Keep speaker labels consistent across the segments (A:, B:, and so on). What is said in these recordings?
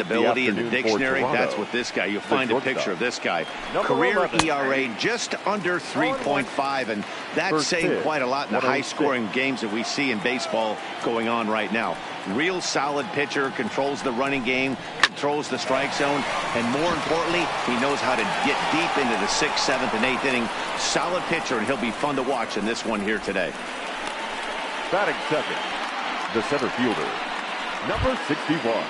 A: dependability in the dictionary, that's what this guy, you'll find a picture of this guy. Career ERA just under 3.5, and that's saying quite a lot in the high-scoring games that we see in baseball going on right now. Real solid pitcher, controls the running game, controls the strike zone, and more importantly, he knows how to get deep into the 6th, 7th, and 8th inning. Solid pitcher, and he'll be fun to watch in this one here today.
B: Batting second, the center fielder, number 61.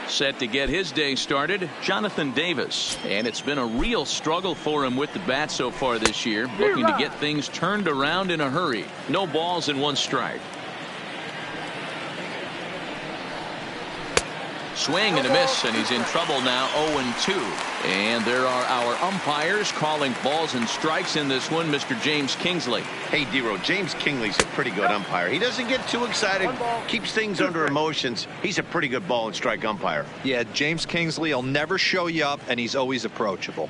C: Set to get his day started, Jonathan Davis. And it's been a real struggle for him with the bat so far this year, looking to get things turned around in a hurry. No balls and 1 strike. Swing and a miss, and he's in trouble now, 0-2. And there are our umpires calling balls and strikes in this one, Mr. James Kingsley.
A: Hey, D-Row, James Kingsley's a pretty good umpire. He doesn't get too excited, keeps things under emotions. He's a pretty good ball and strike umpire.
D: Yeah, James Kingsley will never show you up, and he's always approachable.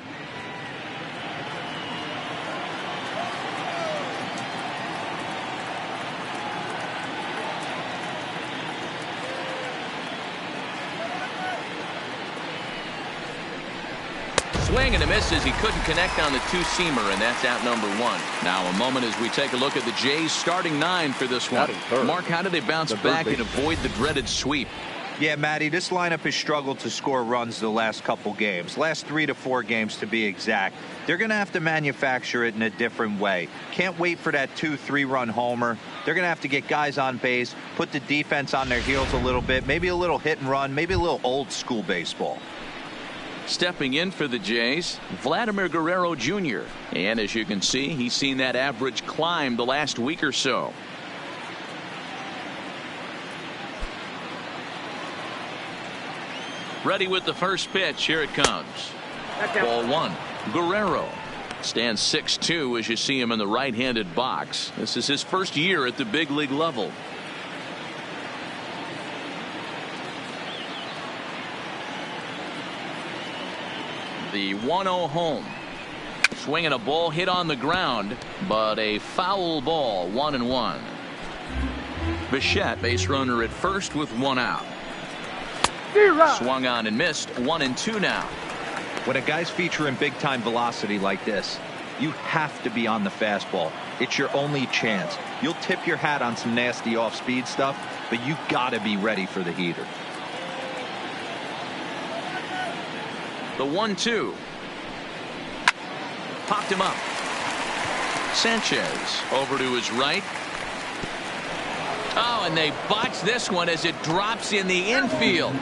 C: Swing and a miss as he couldn't connect on the 2-seamer, and that's out number 1. Now a moment as we take a look at the Jays starting 9 for this one. Mark, how do they bounce back and avoid the dreaded sweep?
D: Yeah, Matty, this lineup has struggled to score runs the last couple games. Last 3 to 4 games to be exact. They're going to have to manufacture it in a different way. Can't wait for that 2-3 run homer. They're going to have to get guys on base, put the defense on their heels a little bit, maybe a little hit and run, maybe a little old school baseball.
C: Stepping in for the Jays, Vladimir Guerrero Jr. And as you can see, he's seen that average climb the last week or so. Ready with the first pitch. Here it comes. Ball 1. Guerrero stands 6'2" as you see him in the right-handed box. This is his first year at the big league level. The 1-0 home. Swinging a ball hit on the ground, but a foul ball, 1-1. Bichette, base runner at first with 1 out. Swung on and missed, 1-2 now.
D: When a guy's featuring big-time velocity like this, you have to be on the fastball. It's your only chance. You'll tip your hat on some nasty off-speed stuff, but you got to be ready for the heater.
C: The 1-2. Popped him up. Sanchez over to his right. Oh, and they botch this one as it drops in the infield.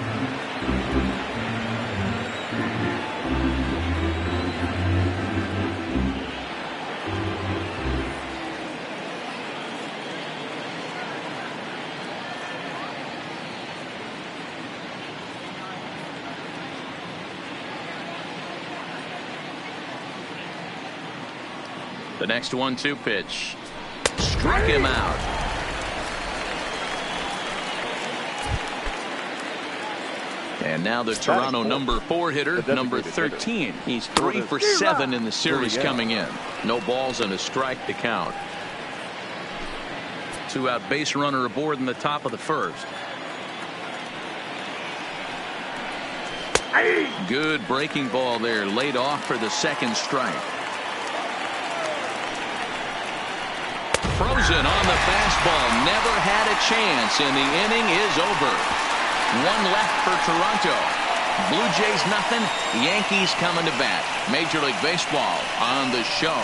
C: The next 1-2 pitch. Struck him out. And now the Toronto number 4 hitter, number 13. He's 3 for 7 in the series coming in. No balls and a strike to count. 2-out base runner aboard in the top of the first. Good breaking ball there, laid off for the second strike. Frozen on the fastball, never had a chance, and the inning is over. 1 left for Toronto. Blue Jays nothing, Yankees coming to bat. Major League Baseball on the show.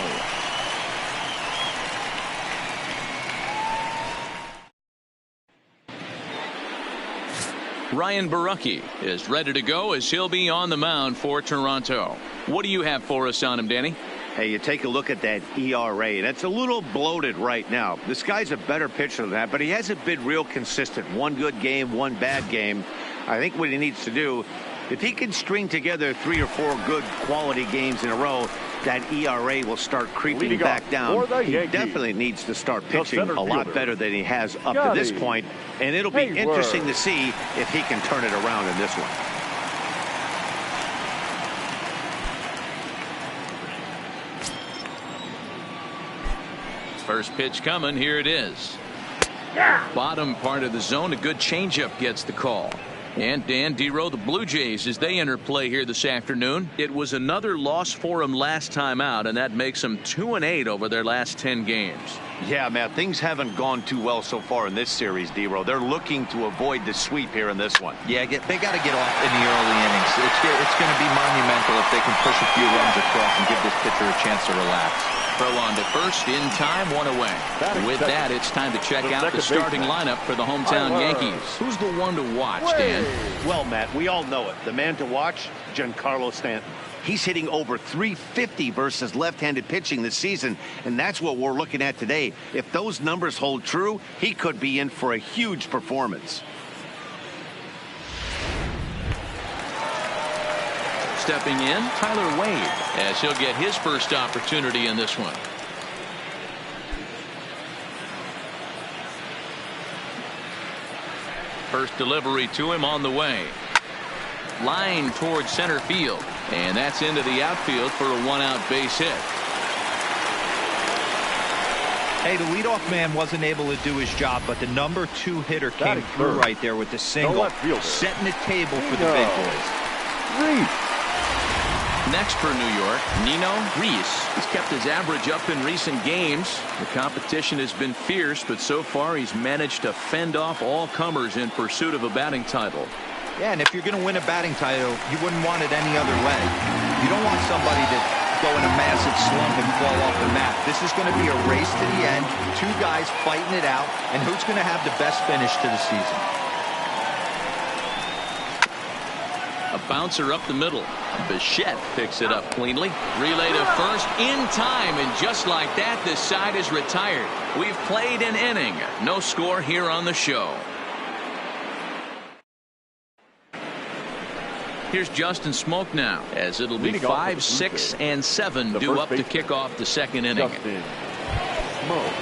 C: Ryan Borucki is ready to go as he'll be on the mound for Toronto. What do you have for us on him, Danny?
A: Hey, you take a look at that ERA, and it's a little bloated right now. This guy's a better pitcher than that, but he hasn't been real consistent. 1 good game, 1 bad game. I think what he needs to do, if he can string together 3 or 4 good quality games in a row, that ERA will start creeping back down. He definitely needs to start pitching a lot better than he has up to this point, and it'll be interesting to see if he can turn it around in this one.
C: First pitch coming. Here it is. Bottom part of the zone. A good changeup gets the call. And Dan Dero, the Blue Jays, as they enter play here this afternoon, it was another loss for them last time out, and that makes them 2-8 over their last 10 games.
A: Yeah, Matt, things haven't gone too well so far in this series, Dero. They're looking to avoid the sweep here in this one.
D: Yeah, they got to get off in the early innings. It's going to be monumental if they can push a few runs across and give this pitcher a chance to relax.
C: Throw on to first, in time, one away. With that, it's time to check out the starting lineup for the hometown Yankees. Who's the one to watch, Dan?
E: Well, Matt, we all know it. The man to watch, Giancarlo Stanton.
A: He's hitting over .350 versus left-handed pitching this season, and that's what we're looking at today. If those numbers hold true, he could be in for a huge performance.
C: Stepping in, Tyler Wade, as he'll get his first opportunity in this one. First delivery to him on the way. Line towards center field, and that's into the outfield for a one-out base hit.
D: Hey, the leadoff man wasn't able to do his job, but the number 2 hitter came through right there with the single, setting the table for the big boys.
C: Next for New York, Nino Reese. He's kept his average up in recent games. The competition has been fierce, but so far he's managed to fend off all comers in pursuit of a batting title.
D: Yeah, and if you're going to win a batting title, you wouldn't want it any other way. You don't want somebody to go in a massive slump and fall off the map. This is going to be a race to the end, 2 guys fighting it out, and who's going to have the best finish to the season.
C: A bouncer up the middle. Bichette picks it up cleanly. Relay to first in time, and just like that, this side is retired. We've played an inning. No score here on the show. Here's Justin Smoke now, as it'll be 5, 6, and 7 due up to kick off the second inning.
B: Justin Smoke.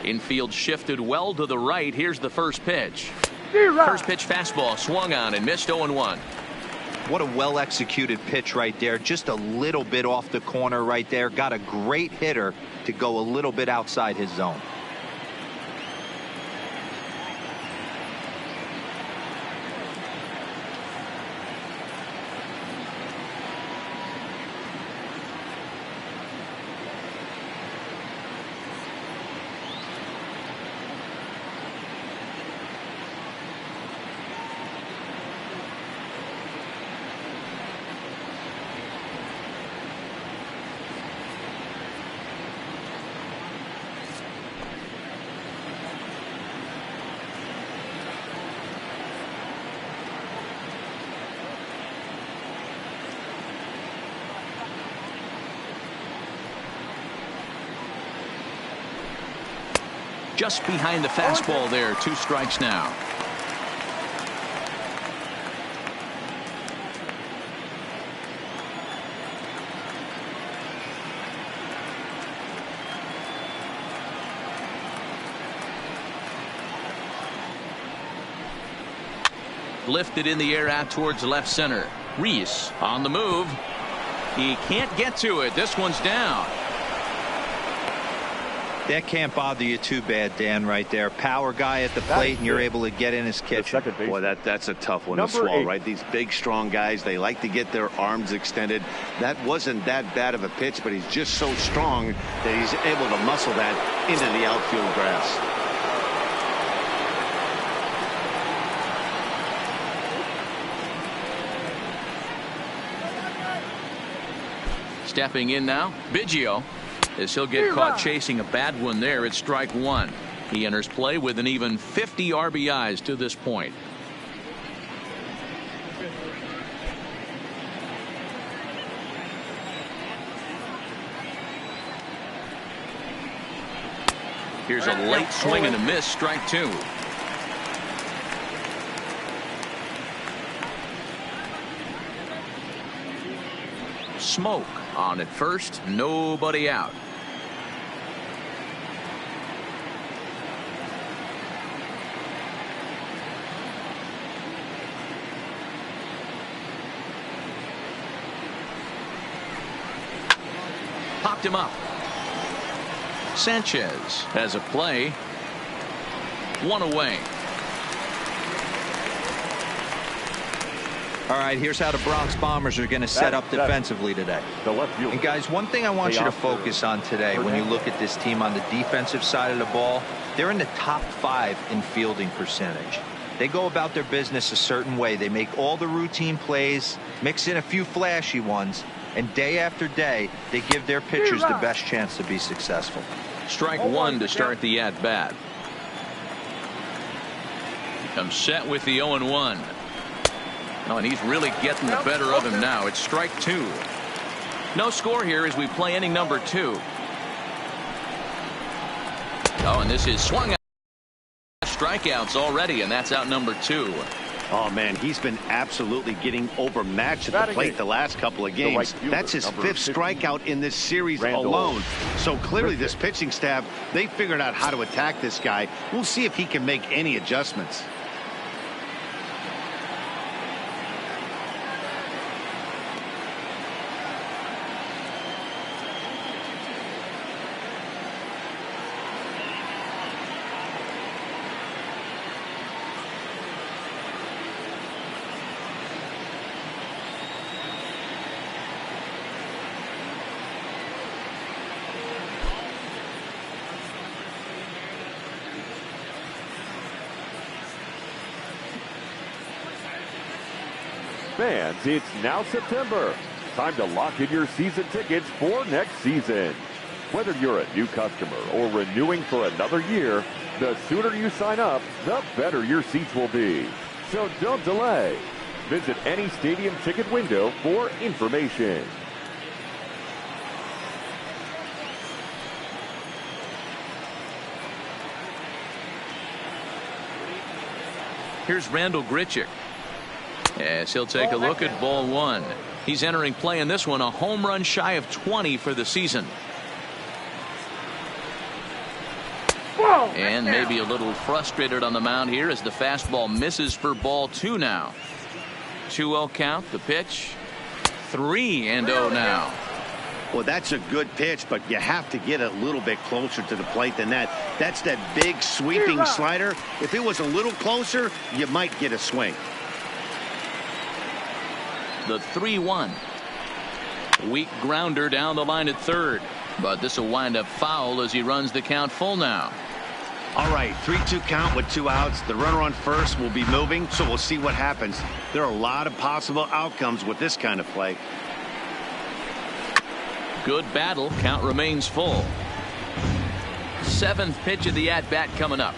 C: Infield shifted well to the right. Here's the first pitch. First pitch fastball swung on and missed 0-1.
D: What a well-executed pitch right there. Just a little bit off the corner right there. Got a great hitter to go a little bit outside his zone.
C: Just behind the fastball there. 2 strikes now. Lifted in the air out towards left center. Reese on the move. He can't get to it. This one's down.
D: That can't bother you too bad, Dan, right there. Power guy at the plate, and you're able to get in his kitchen.
A: Boy, that's a tough one to swallow, right? These big, strong guys, they like to get their arms extended. That wasn't that bad of a pitch, but he's just so strong that he's able to muscle that into the outfield grass.
C: Stepping in now, Biggio, as he'll get caught chasing a bad one there at strike 1. He enters play with an even 50 RBIs to this point. Here's a late swing and a miss, strike 2. Smoke on at first, nobody out. Popped him up. Sanchez has a play. One away.
D: All right, here's how the Bronx Bombers are going to set up defensively today. And guys, one thing I want you to focus on today when you look at this team on the defensive side of the ball, they're in the top 5 in fielding percentage. They go about their business a certain way. They make all the routine plays, mix in a few flashy ones, and day after day, they give their pitchers the best chance to be successful.
C: Strike one to start the at-bat. Comes set with the 0-1. Oh, and he's really getting the better of him now. It's strike 2. No score here as we play inning number 2. Oh, and this is swung out. Strikeouts already, and that's out number 2.
A: Oh, man, he's been absolutely getting overmatched at the plate the last couple of games. That's his 5th strikeout in this series alone. So clearly this pitching staff, they figured out how to attack this guy. We'll see if he can make any adjustments.
B: Fans, it's now September. Time to lock in your season tickets for next season. Whether you're a new customer or renewing for another year, the sooner you sign up, the better your seats will be. So don't delay. Visit any stadium ticket window for information.
C: Here's Randall Grichuk. Yes, he'll take a look at ball 1. He's entering play in this one, a home run shy of 20 for the season. And maybe a little frustrated on the mound here as the fastball misses for ball 2 now. 2-0 count, the pitch. 3-0 now.
A: Well, that's a good pitch, but you have to get a little bit closer to the plate than that. That's that big sweeping slider. If it was a little closer, you might get a swing.
C: The 3-1. Weak grounder down the line at third. But this will wind up foul as he runs the count full now.
A: All right, 3-2 count with 2 outs. The runner on first will be moving, so we'll see what happens. There are a lot of possible outcomes with this kind of play.
C: Good battle. Count remains full. 7th pitch of the at-bat coming up.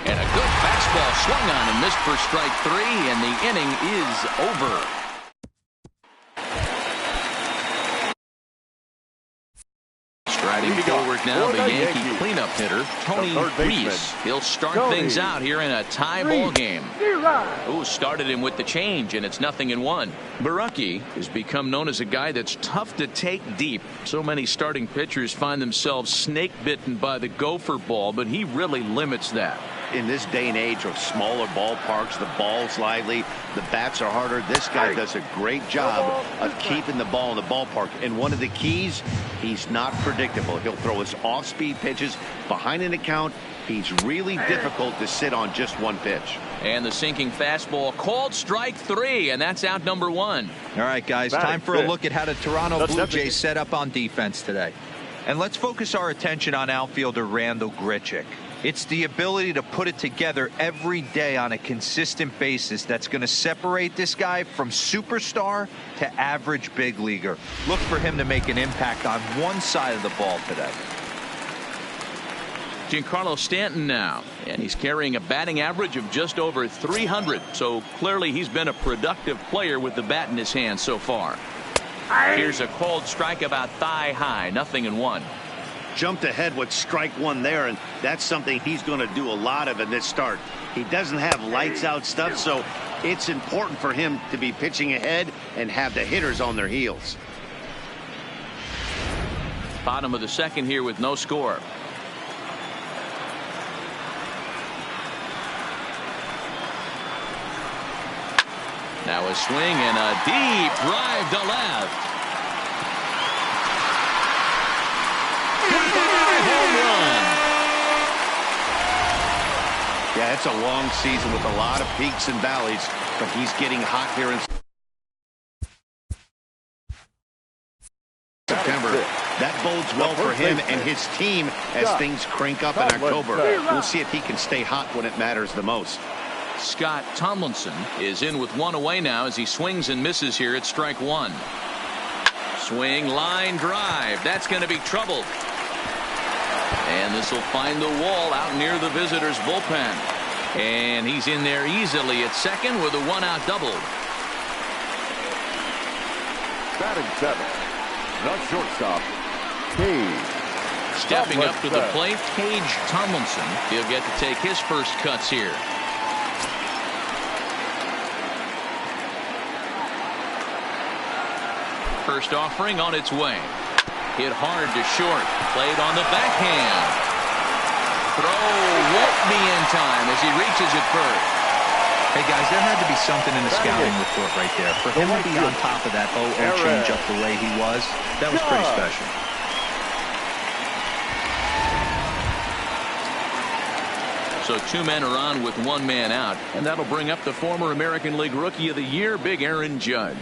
C: And a good fastball swung on and missed for strike 3, and the inning is over. Striding forward now, the Yankee cleanup hitter, Tony Reese. He'll start things out here in a tie ball game. Started him with the change, and it's 0-1. Baraki has become known as a guy that's tough to take deep. So many starting pitchers find themselves snake bitten by the gopher ball, but he really limits that.
A: In this day and age of smaller ballparks, the ball's lively, the bats are harder. This guy does a great job of keeping the ball in the ballpark. And one of the keys, he's not predictable. He'll throw his off-speed pitches behind an account. He's really difficult to sit on just one pitch.
C: And the sinking fastball called strike 3, and that's out number 1.
D: All right, guys, time for a look at how the Toronto Blue Jays set up on defense today. And let's focus our attention on outfielder Randall Grichuk. It's the ability to put it together every day on a consistent basis that's going to separate this guy from superstar to average big leaguer. Look for him to make an impact on one side of the ball today.
C: Giancarlo Stanton now, and he's carrying a batting average of just over 300. So clearly he's been a productive player with the bat in his hand so far. Here's a called strike about thigh high, 0-1.
A: Jumped ahead with strike 1 there, and that's something he's going to do a lot of in this start. He doesn't have lights out stuff, so it's important for him to be pitching ahead and have the hitters on their heels.
C: Bottom of the 2nd here with no score. Now a swing and a deep drive to left.
E: It's a long season with a lot of peaks and valleys, but he's getting hot here in September. That bodes well for him and his team as things crank up in October. We'll see if he can stay hot when it matters the most.
C: Scott Tomlinson is in with one away now as he swings and misses here at strike one. Swing, line drive. That's going to be trouble. And this will find the wall out near the visitors' bullpen. And he's in there easily at second with a one-out double.
B: Batting seventh, the shortstop, Tage.
C: Stepping up to the plate, Tage Tomlinson. He'll get to take his first cuts here. First offering on its way. Hit hard to short. Played on the backhand. Throw won't be in time as he reaches it first.
D: Hey, guys, there had to be something in the scouting report right there. For him to be on top of that 0-0 changeup the way he was, that was pretty special.
C: So two men are on with one man out, and that'll bring up the former American League Rookie of the Year, Big Aaron Judge.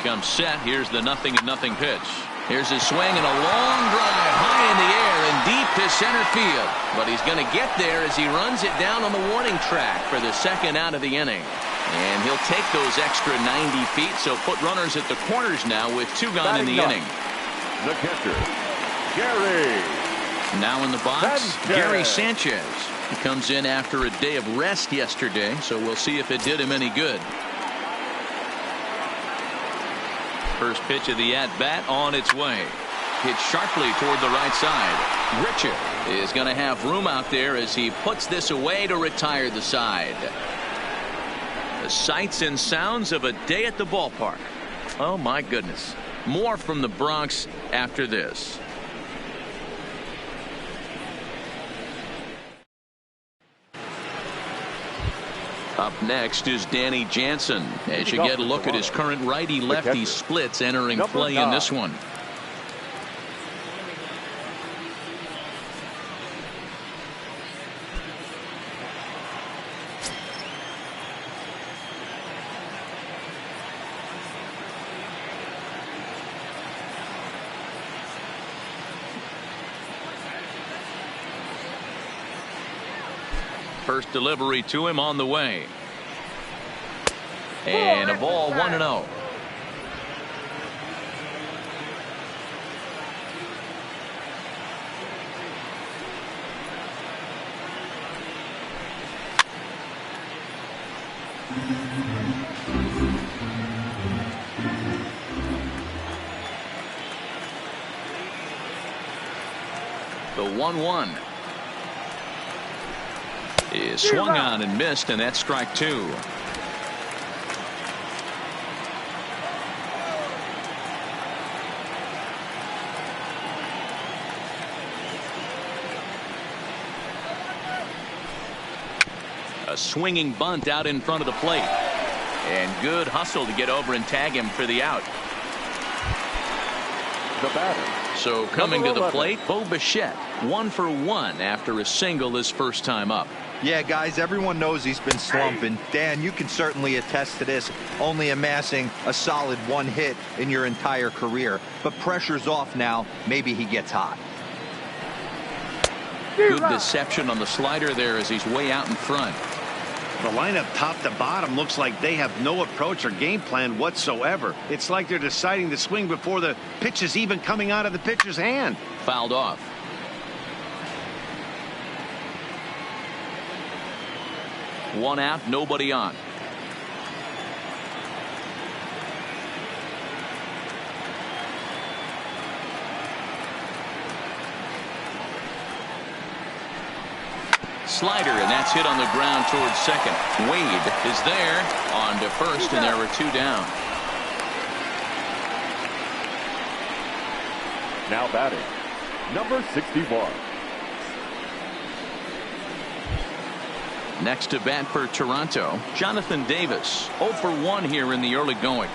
C: Comes set. Here's the 0-0 pitch. Here's his swing and a long drive high in the air and deep to center field. But he's going to get there as he runs it down on the warning track for the second out of the inning. And he'll take those extra 90 feet, so put runners at the corners now with two gone in the inning.
B: The catcher, Gary.
C: Now in the box, Gary Sanchez. He comes in after a day of rest yesterday, so we'll see if it did him any good. First pitch of the at-bat on its way. Hit sharply toward the right side. Richard is going to have room out there as he puts this away to retire the side. The sights and sounds of a day at the ballpark. Oh, my goodness. More from the Bronx after this. Up next is Danny Jansen as you get a look at his current righty-lefty splits entering play in this one. First delivery to him on the way. And a ball 1-0. The 1-1 is swung on and missed, and that's strike two. A swinging bunt out in front of the plate, and good hustle to get over and tag him for the out.
B: The batter.
C: So coming to the plate, Bo Bichette, 1 for 1 after a single his first time up.
D: Yeah, guys, everyone knows he's been slumping. Dan, you can certainly attest to this, only amassing a solid 1 hit in your entire career. But pressure's off now. Maybe he gets hot.
C: Good deception on the slider there as he's way out in front.
E: The lineup top to bottom looks like they have no approach or game plan whatsoever. It's like they're deciding to swing before the pitch is even coming out of the pitcher's hand.
C: Fouled off. One out, nobody on. Slider, and that's hit on the ground towards second. Wade is there on to first, and there were 2 down.
B: Now batting, number 61.
C: Next to bat for Toronto, Jonathan Davis. 0 for 1 here in the early going.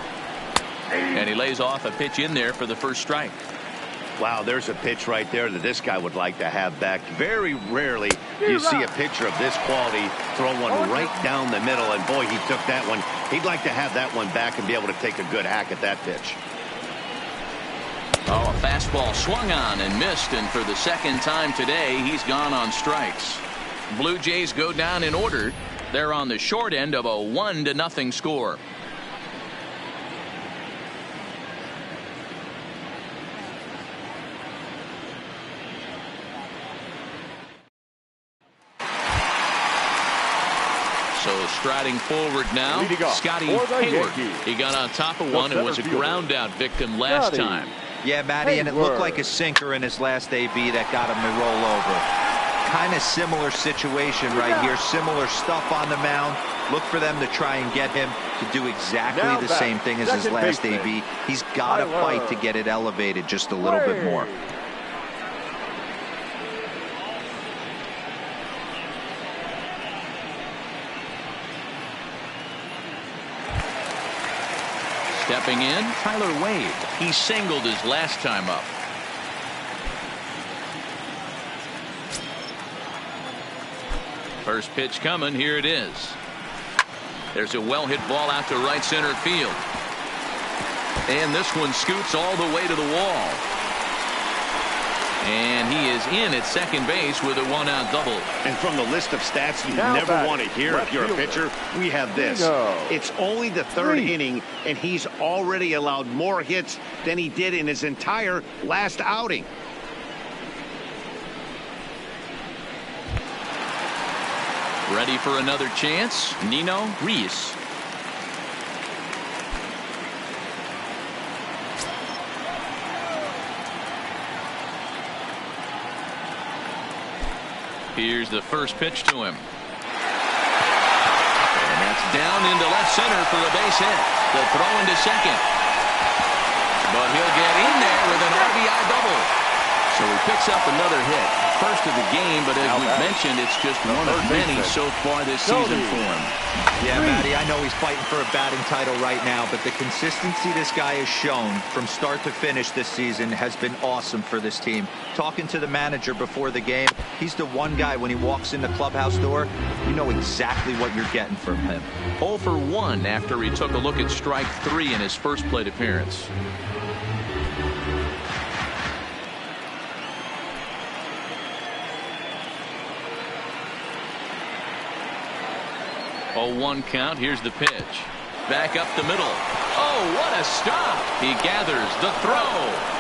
C: And he lays off a pitch in there for the first strike.
E: Wow, there's a pitch right there that this guy would like to have back. Very rarely do you see a pitcher of this quality throw one right down the middle, and boy, he took that one. He'd like to have that one back and be able to take a good hack at that pitch.
C: Oh, a fastball swung on and missed, and for the second time today, he's gone on strikes. Blue Jays go down in order. They're on the short end of a 1-0 score. So striding forward now, Scotty Hayward. He got on top of one and was a ground out victim last time.
D: Yeah, Matty, and it looked like a sinker in his last AB that got him to roll over. Kind of similar situation right here. Similar stuff on the mound. Look for them to try and get him to do exactly the same thing as his last AB. He's got to fight to get it elevated just a little bit more.
C: Stepping in, Tyler Wade. He singled his last time up. First pitch coming. Here it is. There's a well-hit ball out to right center field. And this one scoots all the way to the wall. And he is in at second base with a one-out double.
E: And from the list of stats you never want to hear if you're a pitcher, we have this. It's only the third inning, and he's already allowed more hits than he did in his entire last outing.
C: Ready for another chance, Nino Reese. Here's the first pitch to him. And that's down into left center for a base hit. The throw into second. But he'll get in there with an RBI double. So he picks up another hit. First of the game, but as we've mentioned, it's just one of many so far this season for him.
D: Yeah, Matty, I know he's fighting for a batting title right now, but the consistency this guy has shown from start to finish this season has been awesome for this team. Talking to the manager before the game, he's the one guy when he walks in the clubhouse door, you know exactly what you're getting from him.
C: 0 for 1 after he took a look at strike 3 in his first plate appearance. Oh, 1 count. Here's the pitch. Back up the middle. Oh, what a stop. He gathers the throw.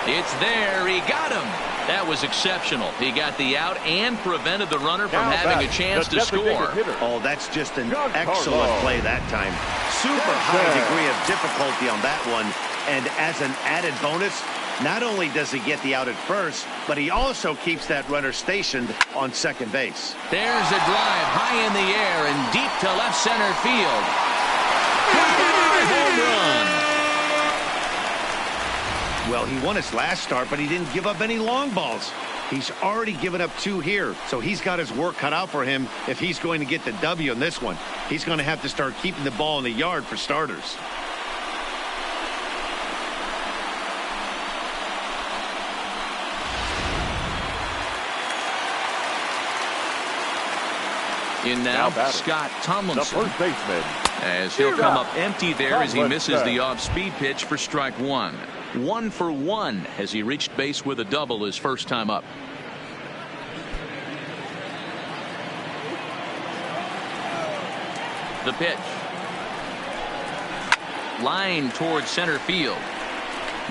C: It's there. He got him. That was exceptional. He got the out and prevented the runner from having a chance to score.
E: Oh, that's just an excellent play that time. Super high degree of difficulty on that one. And as an added bonus, not only does he get the out at first, but he also keeps that runner stationed on second base.
C: There's a drive high in the air and deep to left center field. Home run.
E: Well, he won his last start, but he didn't give up any long balls. He's already given up 2 here, so he's got his work cut out for him if he's going to get the W in this one. He's going to have to start keeping the ball in the yard for starters.
C: In now Scott Tomlinson,
B: the first baseman,
C: as he'll come up empty there as he misses the off-speed pitch for strike 1. 1 for 1 as he reached base with a double his first time up. The pitch. Line towards center field.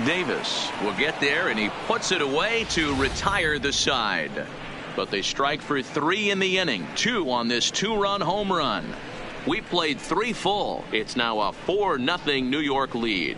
C: Davis will get there, and he puts it away to retire the side. But they strike for 3 in the inning. 2 on this 2-run home run. We played 3 full. It's now a 4-0 New York lead.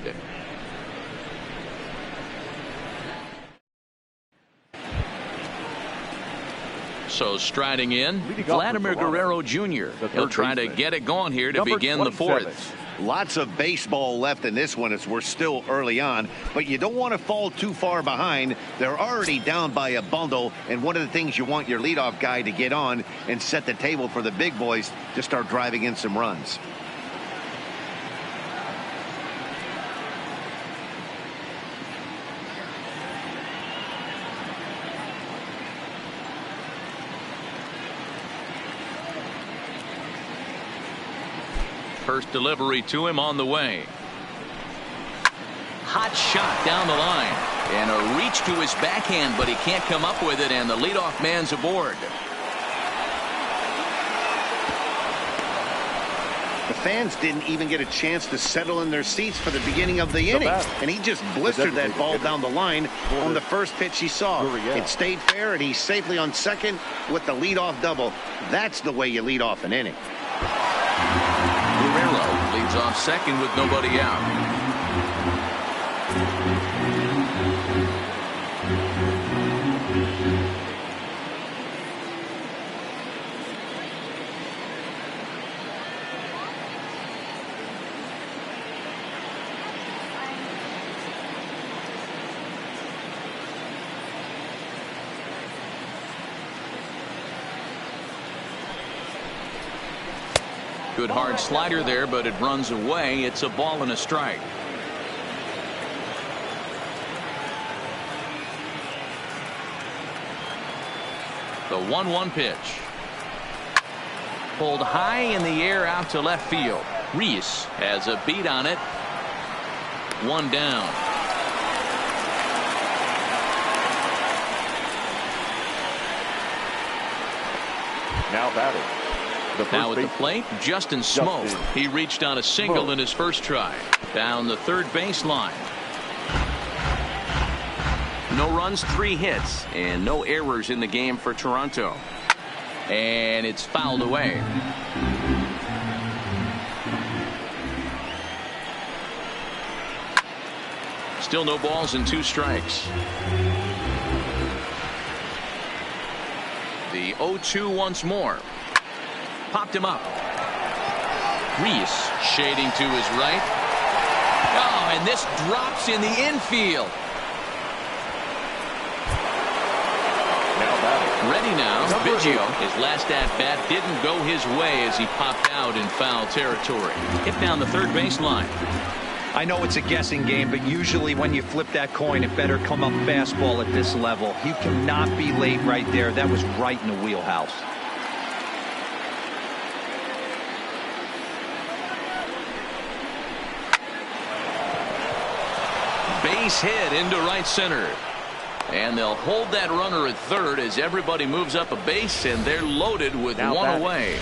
C: So striding in, Vladimir Guerrero Jr. He'll try to get it going here to begin the 4th.
E: Lots of baseball left in this one as we're still early on, but you don't want to fall too far behind. They're already down by a bundle, and one of the things you want your leadoff guy to get on and set the table for the big boys to start driving in some runs.
C: First delivery to him on the way. Hot shot down the line. And a reach to his backhand, but he can't come up with it, and the leadoff man's aboard.
E: The fans didn't even get a chance to settle in their seats for the beginning of the inning, and he just blistered that ball down the line on the first pitch he saw. It stayed fair, and he's safely on second with the leadoff double. That's the way you lead off an inning.
C: Leads off second with nobody out. Good hard slider there, but it runs away. It's a ball and a strike. The 1-1 pitch. Pulled high in the air out to left field. Reese has a beat on it. One down.
B: Now batting.
C: Now at the plate, Justin Smoke. He reached on a single in his first try. Down the third baseline. No runs, 3 hits, and no errors in the game for Toronto. And it's fouled away. Still no balls and 2 strikes. The 0-2 once more. Popped him up. Reese shading to his right. Oh, and this drops in the infield. Ready now. Biggio, his last at-bat didn't go his way as he popped out in foul territory. Hit down the third baseline.
D: I know it's a guessing game, but usually when you flip that coin, it better come up fastball at this level. You cannot be late right there. That was right in the wheelhouse.
C: Base hit into right center. And they'll hold that runner at third as everybody moves up a base, and they're loaded with one away.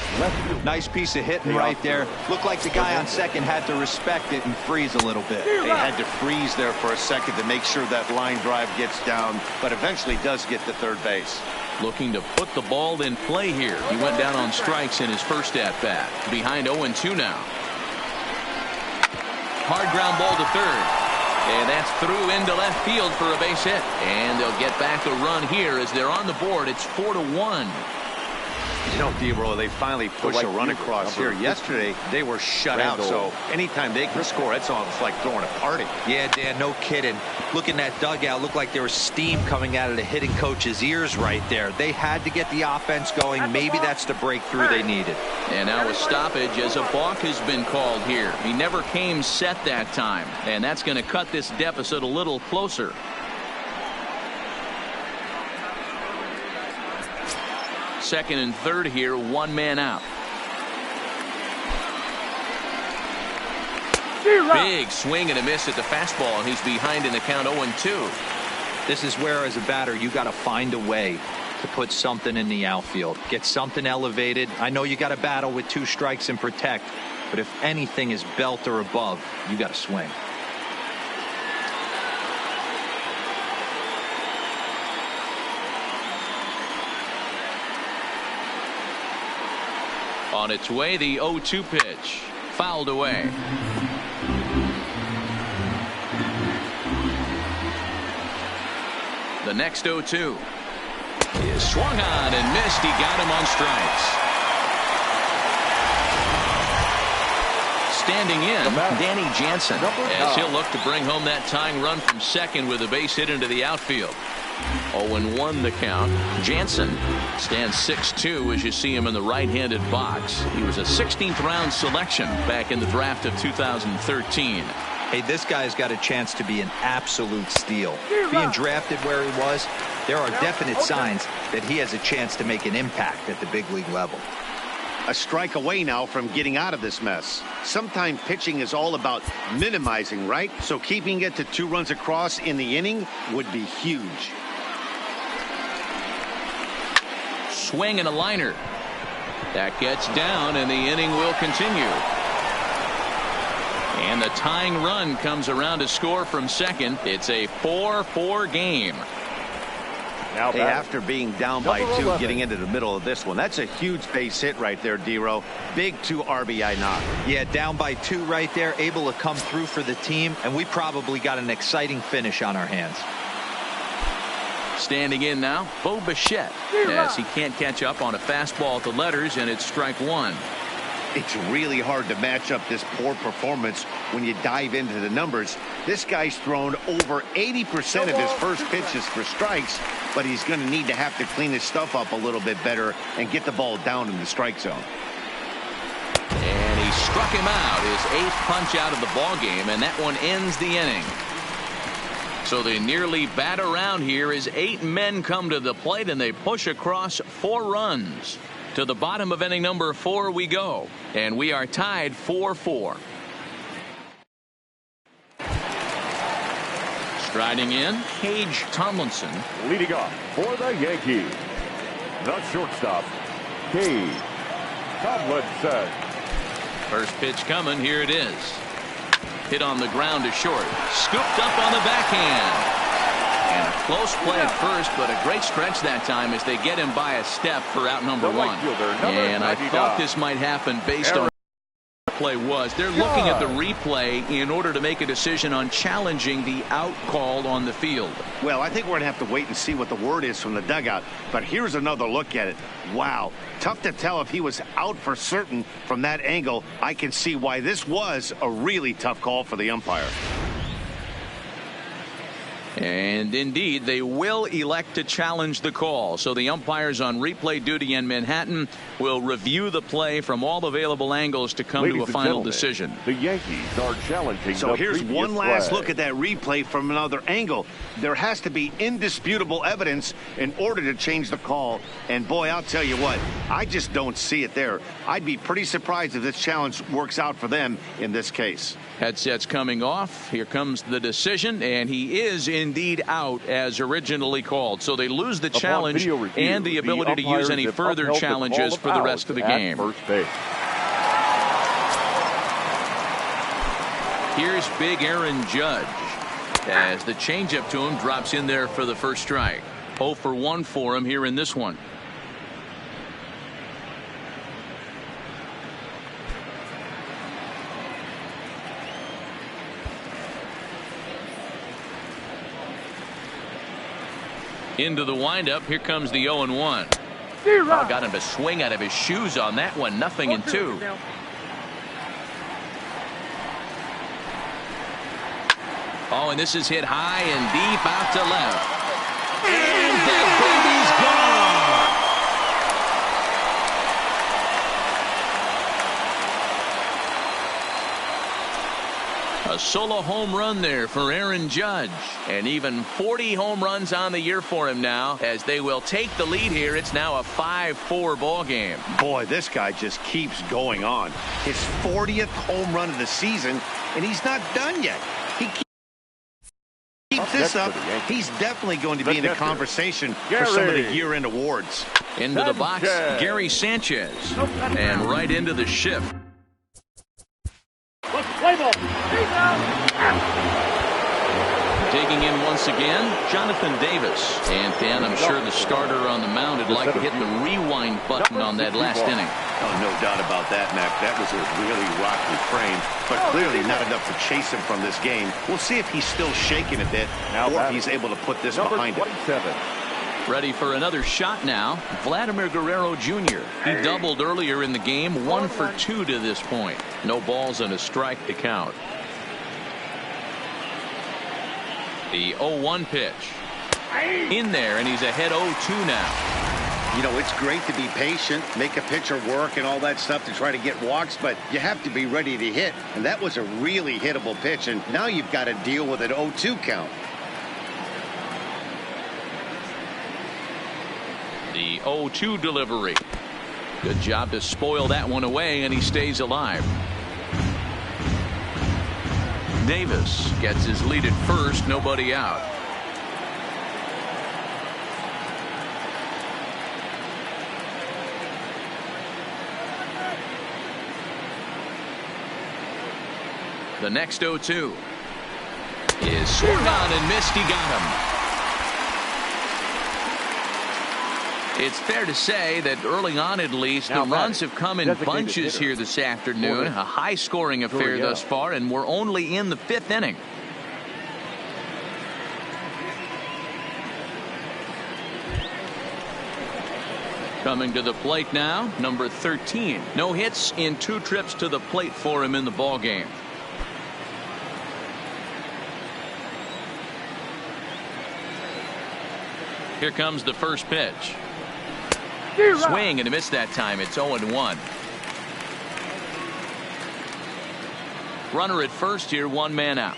D: Nice piece of hitting right there. Looked like the guy on second had to respect it and freeze a little bit.
E: He had to freeze there for a second to make sure that line drive gets down, but eventually does get to third base.
C: Looking to put the ball in play here. He went down on strikes in his first at-bat. Behind 0-2 now. Hard ground ball to third. And that's through into left field for a base hit. And they'll get back a run here as they're on the board. It's 4-1.
E: You know, D-Roll, they finally push a run across here. Yesterday, they were shut out, so anytime they can score, it's almost like throwing a party.
D: Yeah, Dan, no kidding. Look in that dugout. Looked like there was steam coming out of the hitting coach's ears right there. They had to get the offense going. Maybe that's the breakthrough they needed.
C: And now a stoppage as a balk has been called here. He never came set that time, and that's going to cut this deficit a little closer. Second and third here, 1 man out. Big swing and a miss at the fastball, and he's behind in the count 0-2.
D: This is where, as a batter, you got to find a way to put something in the outfield. Get something elevated. I know you got to battle with 2 strikes and protect, but if anything is belt or above, you got to swing.
C: On its way, the 0-2 pitch. Fouled away. The next 0-2 is swung on and missed. He got him on strikes. Standing in, Danny Jansen, as he'll
B: 9.
C: look to bring home that tying run from second with a base hit into the outfield. 0-1 the count. Jansen stands 6'2" as you see him in the right-handed box. He was a 16th round selection back in the draft of 2013.
D: Hey, this guy's got a chance to be an absolute steal. Being drafted where he was, there are definite signs that he has a chance to make an impact at the big league level.
E: A strike away now from getting out of this mess. Sometimes pitching is all about minimizing, right? So keeping it to 2 runs across in the inning would be huge.
C: Swing and a liner. That gets down, and the inning will continue. And the tying run comes around to score from second. It's a 4-4 game.
E: Now hey, after being down by 2, getting into the middle of this one, that's a huge base hit right there, D-Row. Big 2 RBI knock.
D: Yeah, down by 2 right there, able to come through for the team, and we probably got an exciting finish on our hands.
C: Standing in now, Bo Bichette, as he can't catch up on a fastball at the letters, and it's strike 1.
E: It's really hard to match up this poor performance when you dive into the numbers. This guy's thrown over 80% of his first pitches for strikes, but he's going to need to have to clean his stuff up a little bit better and get the ball down in the strike zone.
C: And he struck him out, his 8th punch out of the ball game, and that one ends the inning. So they nearly bat around here as 8 men come to the plate, and they push across 4 runs. To the bottom of inning number 4 we go, and we are tied 4-4. Striding in, Cage Tomlinson.
B: Leading off for the Yankees, the shortstop, Cage Tomlinson.
C: First pitch coming, here it is. Hit on the ground to short. Scooped up on the backhand. And a close play at first, but a great stretch that time as they get him by a step for out number 1. And I thought this might happen based on what the play was. They're looking at the replay in order to make a decision on challenging the out call on the field.
E: Well, I think we're going to have to wait and see what the word is from the dugout. But here's another look at it. Wow. Tough to tell if he was out for certain from that angle. I can see why this was a really tough call for the umpire.
C: And indeed, they will elect to challenge the call. So the umpires on replay duty in Manhattan will review the play from all available angles to come to a final decision.
B: The Yankees are challenging.
E: So here's one last look at that replay from another angle. There has to be indisputable evidence in order to change the call. And boy, I'll tell you what, I just don't see it there. I'd be pretty surprised if this challenge works out for them in this case.
C: Headsets coming off. Here comes the decision, and he is indeed out as originally called. So they lose the challenge and the ability to use any further challenges for the rest of the game.
B: First base.
C: Here's big Aaron Judge as the changeup to him drops in there for the first strike. 0 for 1 for him here in this one. Into the windup. Here comes the 0-1. Oh, got him to swing out of his shoes on that one. 0-2. Oh, and this is hit high and deep out to left. And that baby's gone. A solo home run there for Aaron Judge. And even 40 home runs on the year for him now as they will take the lead here. It's now a 5-4 ball game.
E: Boy, this guy just keeps going on. His 40th home run of the season, and he's not done yet. He keeps this up. He's definitely going to be in the conversation for some of the year-end awards.
C: Into the box, Gary Sanchez. And right into the shift. Taking in once again, Jonathan Davis. And Dan, I'm sure the starter on the mound would like to hit the rewind button on that last inning.
E: Oh, no doubt about that, Mac. That was a really rocky frame, but clearly not enough to chase him from this game. We'll see if he's still shaking a bit or if he's able to put this behind him.
C: Ready for another shot now. Vladimir Guerrero Jr. He doubled earlier in the game. 1 for 2 to this point. No balls and a strike to count. The 0-1 pitch. In there, and he's ahead 0-2 now.
E: You know, it's great to be patient, make a pitcher work and all that stuff to try to get walks, but you have to be ready to hit. And that was a really hittable pitch, and now you've got to deal with an 0-2 count.
C: The 0-2 delivery. Good job to spoil that one away, and he stays alive. Davis gets his lead at first, nobody out. The next 0-2 is swung on and missed. He got him. It's fair to say that early on, at least, the runs have come in bunches here this afternoon. A high-scoring affair thus far, and we're only in the 5th inning. Coming to the plate now, number 13. No hits in 2 trips to the plate for him in the ballgame. Here comes the first pitch. Swing and a miss that time. It's 0-1. Runner at first here, 1 man out.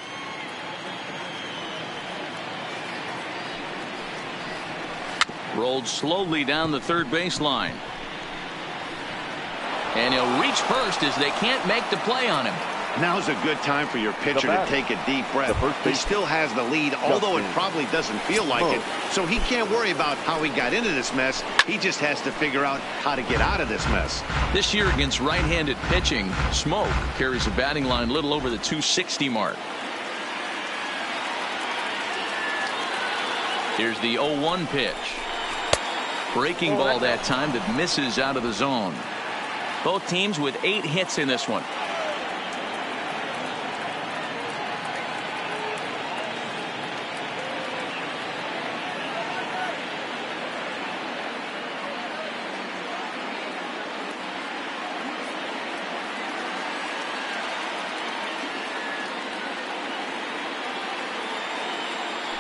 C: Rolled slowly down the third baseline. And he'll reach first as they can't make the play on him.
E: Now's a good time for your pitcher to take a deep breath. He still has the lead, although it probably doesn't feel like it. So he can't worry about how he got into this mess. He just has to figure out how to get out of this mess.
C: This year against right-handed pitching, Smoke carries a batting line a little over the 260 mark. Here's the 0-1 pitch. Breaking ball that time that misses out of the zone. Both teams with 8 hits in this one.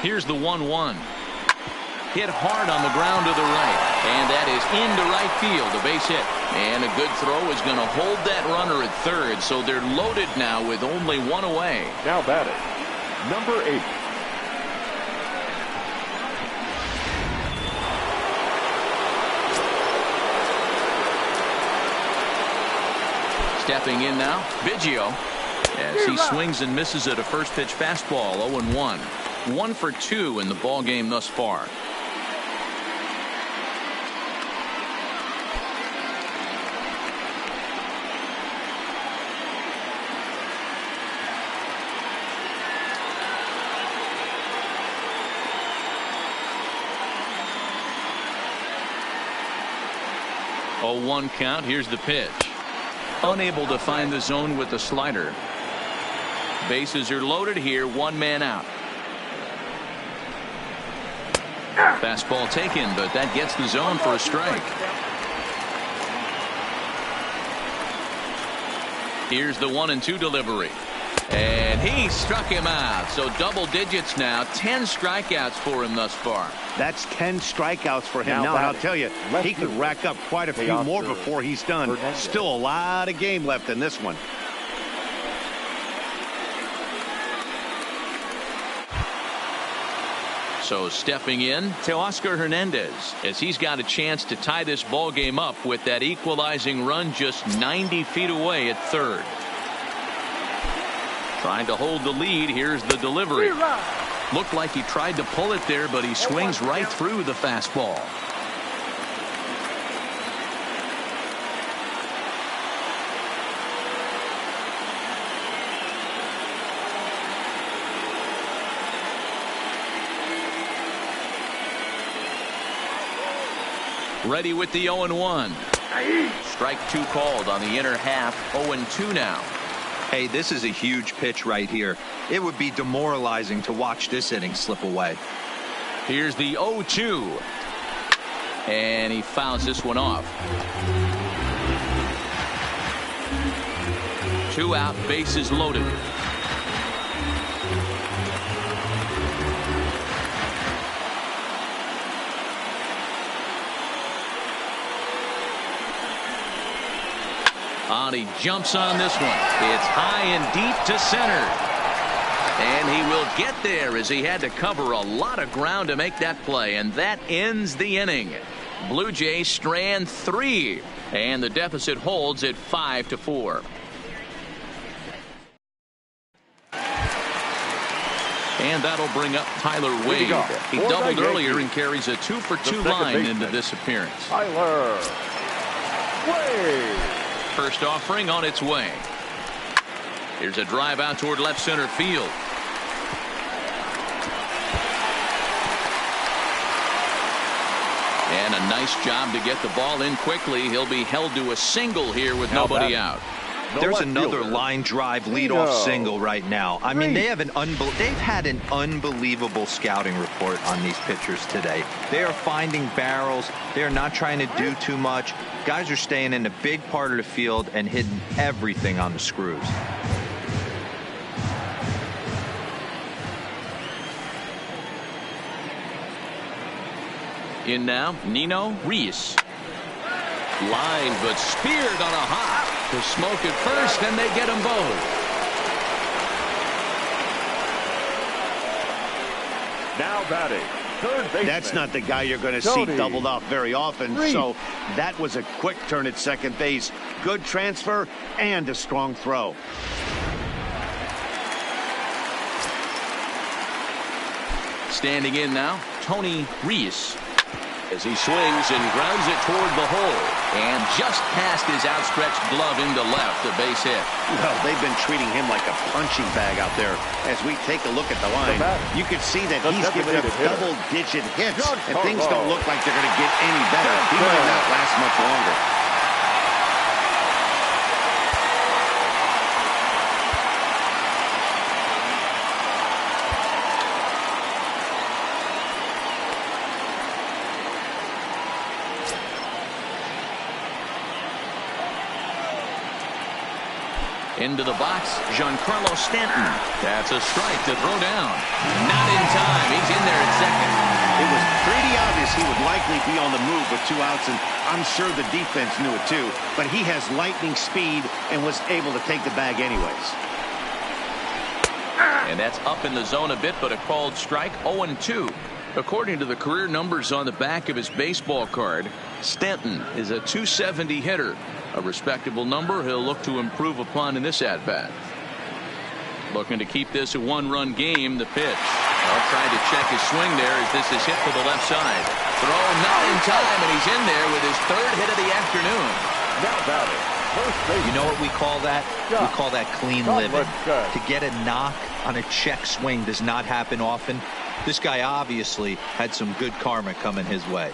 C: Here's the 1-1. Hit hard on the ground to the right. And that is into right field. A base hit. And a good throw is going to hold that runner at third. So they're loaded now with only 1 away.
B: Now batting, number 8.
C: Stepping in now, Biggio. As he swings and misses at a first pitch fastball. 0-1. 1 for 2 in the ball game thus far. Oh, 1 count. Here's the pitch. Unable to find the zone with the slider. Bases are loaded here. 1 man out. Fastball taken, but that gets the zone for a strike. Here's the 1-2 delivery. And he struck him out. So double digits now. 10 strikeouts for him thus far.
E: That's 10 strikeouts for him now. And I'll tell you, he could rack up quite a few more before he's done. Still a lot of game left in this one.
C: So stepping in, Teoscar Hernandez, as he's got a chance to tie this ball game up with that equalizing run just 90 feet away at third. Trying to hold the lead. Here's the delivery. Looked like he tried to pull it there, but he swings right through the fastball. Ready with the 0-1. Strike 2 called on the inner half. 0-2 now.
D: Hey, this is a huge pitch right here. It would be demoralizing to watch this inning slip away.
C: Here's the 0-2. And he fouls this one off. 2 out, bases loaded. He jumps on this one. It's high and deep to center. And he will get there as he had to cover a lot of ground to make that play. And that ends the inning. Blue Jays strand 3. And the deficit holds at 5-4. And that'll bring up Tyler Wade. He doubled earlier and carries a 2-for-2 line into this appearance.
B: Tyler Wade.
C: First offering on its way. Here's a drive out toward left center field. And a nice job to get the ball in quickly. He'll be held to a single here with nobody out.
D: There's another line drive leadoff single right now. I mean, they've had an unbelievable scouting report on these pitchers today. They are finding barrels. They are not trying to do too much. Guys are staying in the big part of the field and hitting everything on the screws.
C: In now, Nino Reyes. Line, but speared on a hop. To smoke it first, and they get them both.
B: Now batting, third baseman.
E: That's not the guy you're going to see doubled off very often. So that was a quick turn at second base. Good transfer and a strong throw.
C: Standing in now, Tony Reyes. As he swings and grounds it toward the hole. And just past his outstretched glove into left, a base hit.
E: Well, they've been treating him like a punching bag out there. As we take a look at the line, you can see that he's giving up double-digit hits. And things don't look like they're going to get any better. He might not last much longer.
C: Into the box, Giancarlo Stanton. That's a strike to throw down. Not in time. He's in there at second.
E: It was pretty obvious he would likely be on the move with 2 outs, and I'm sure the defense knew it too. But he has lightning speed and was able to take the bag anyways.
C: And that's up in the zone a bit, but a called strike. 0-2. According to the career numbers on the back of his baseball card, Stanton is a .270 hitter. A respectable number he'll look to improve upon in this at-bat. Looking to keep this a 1-run game. The pitch. Trying to check his swing there as this is hit to the left side. Throw not in time, and he's in there with his 3rd hit of the afternoon.
B: Now batting, first base.
D: You know what we call that? We call that clean living. To get a knock on a check swing does not happen often. This guy obviously had some good karma coming his way.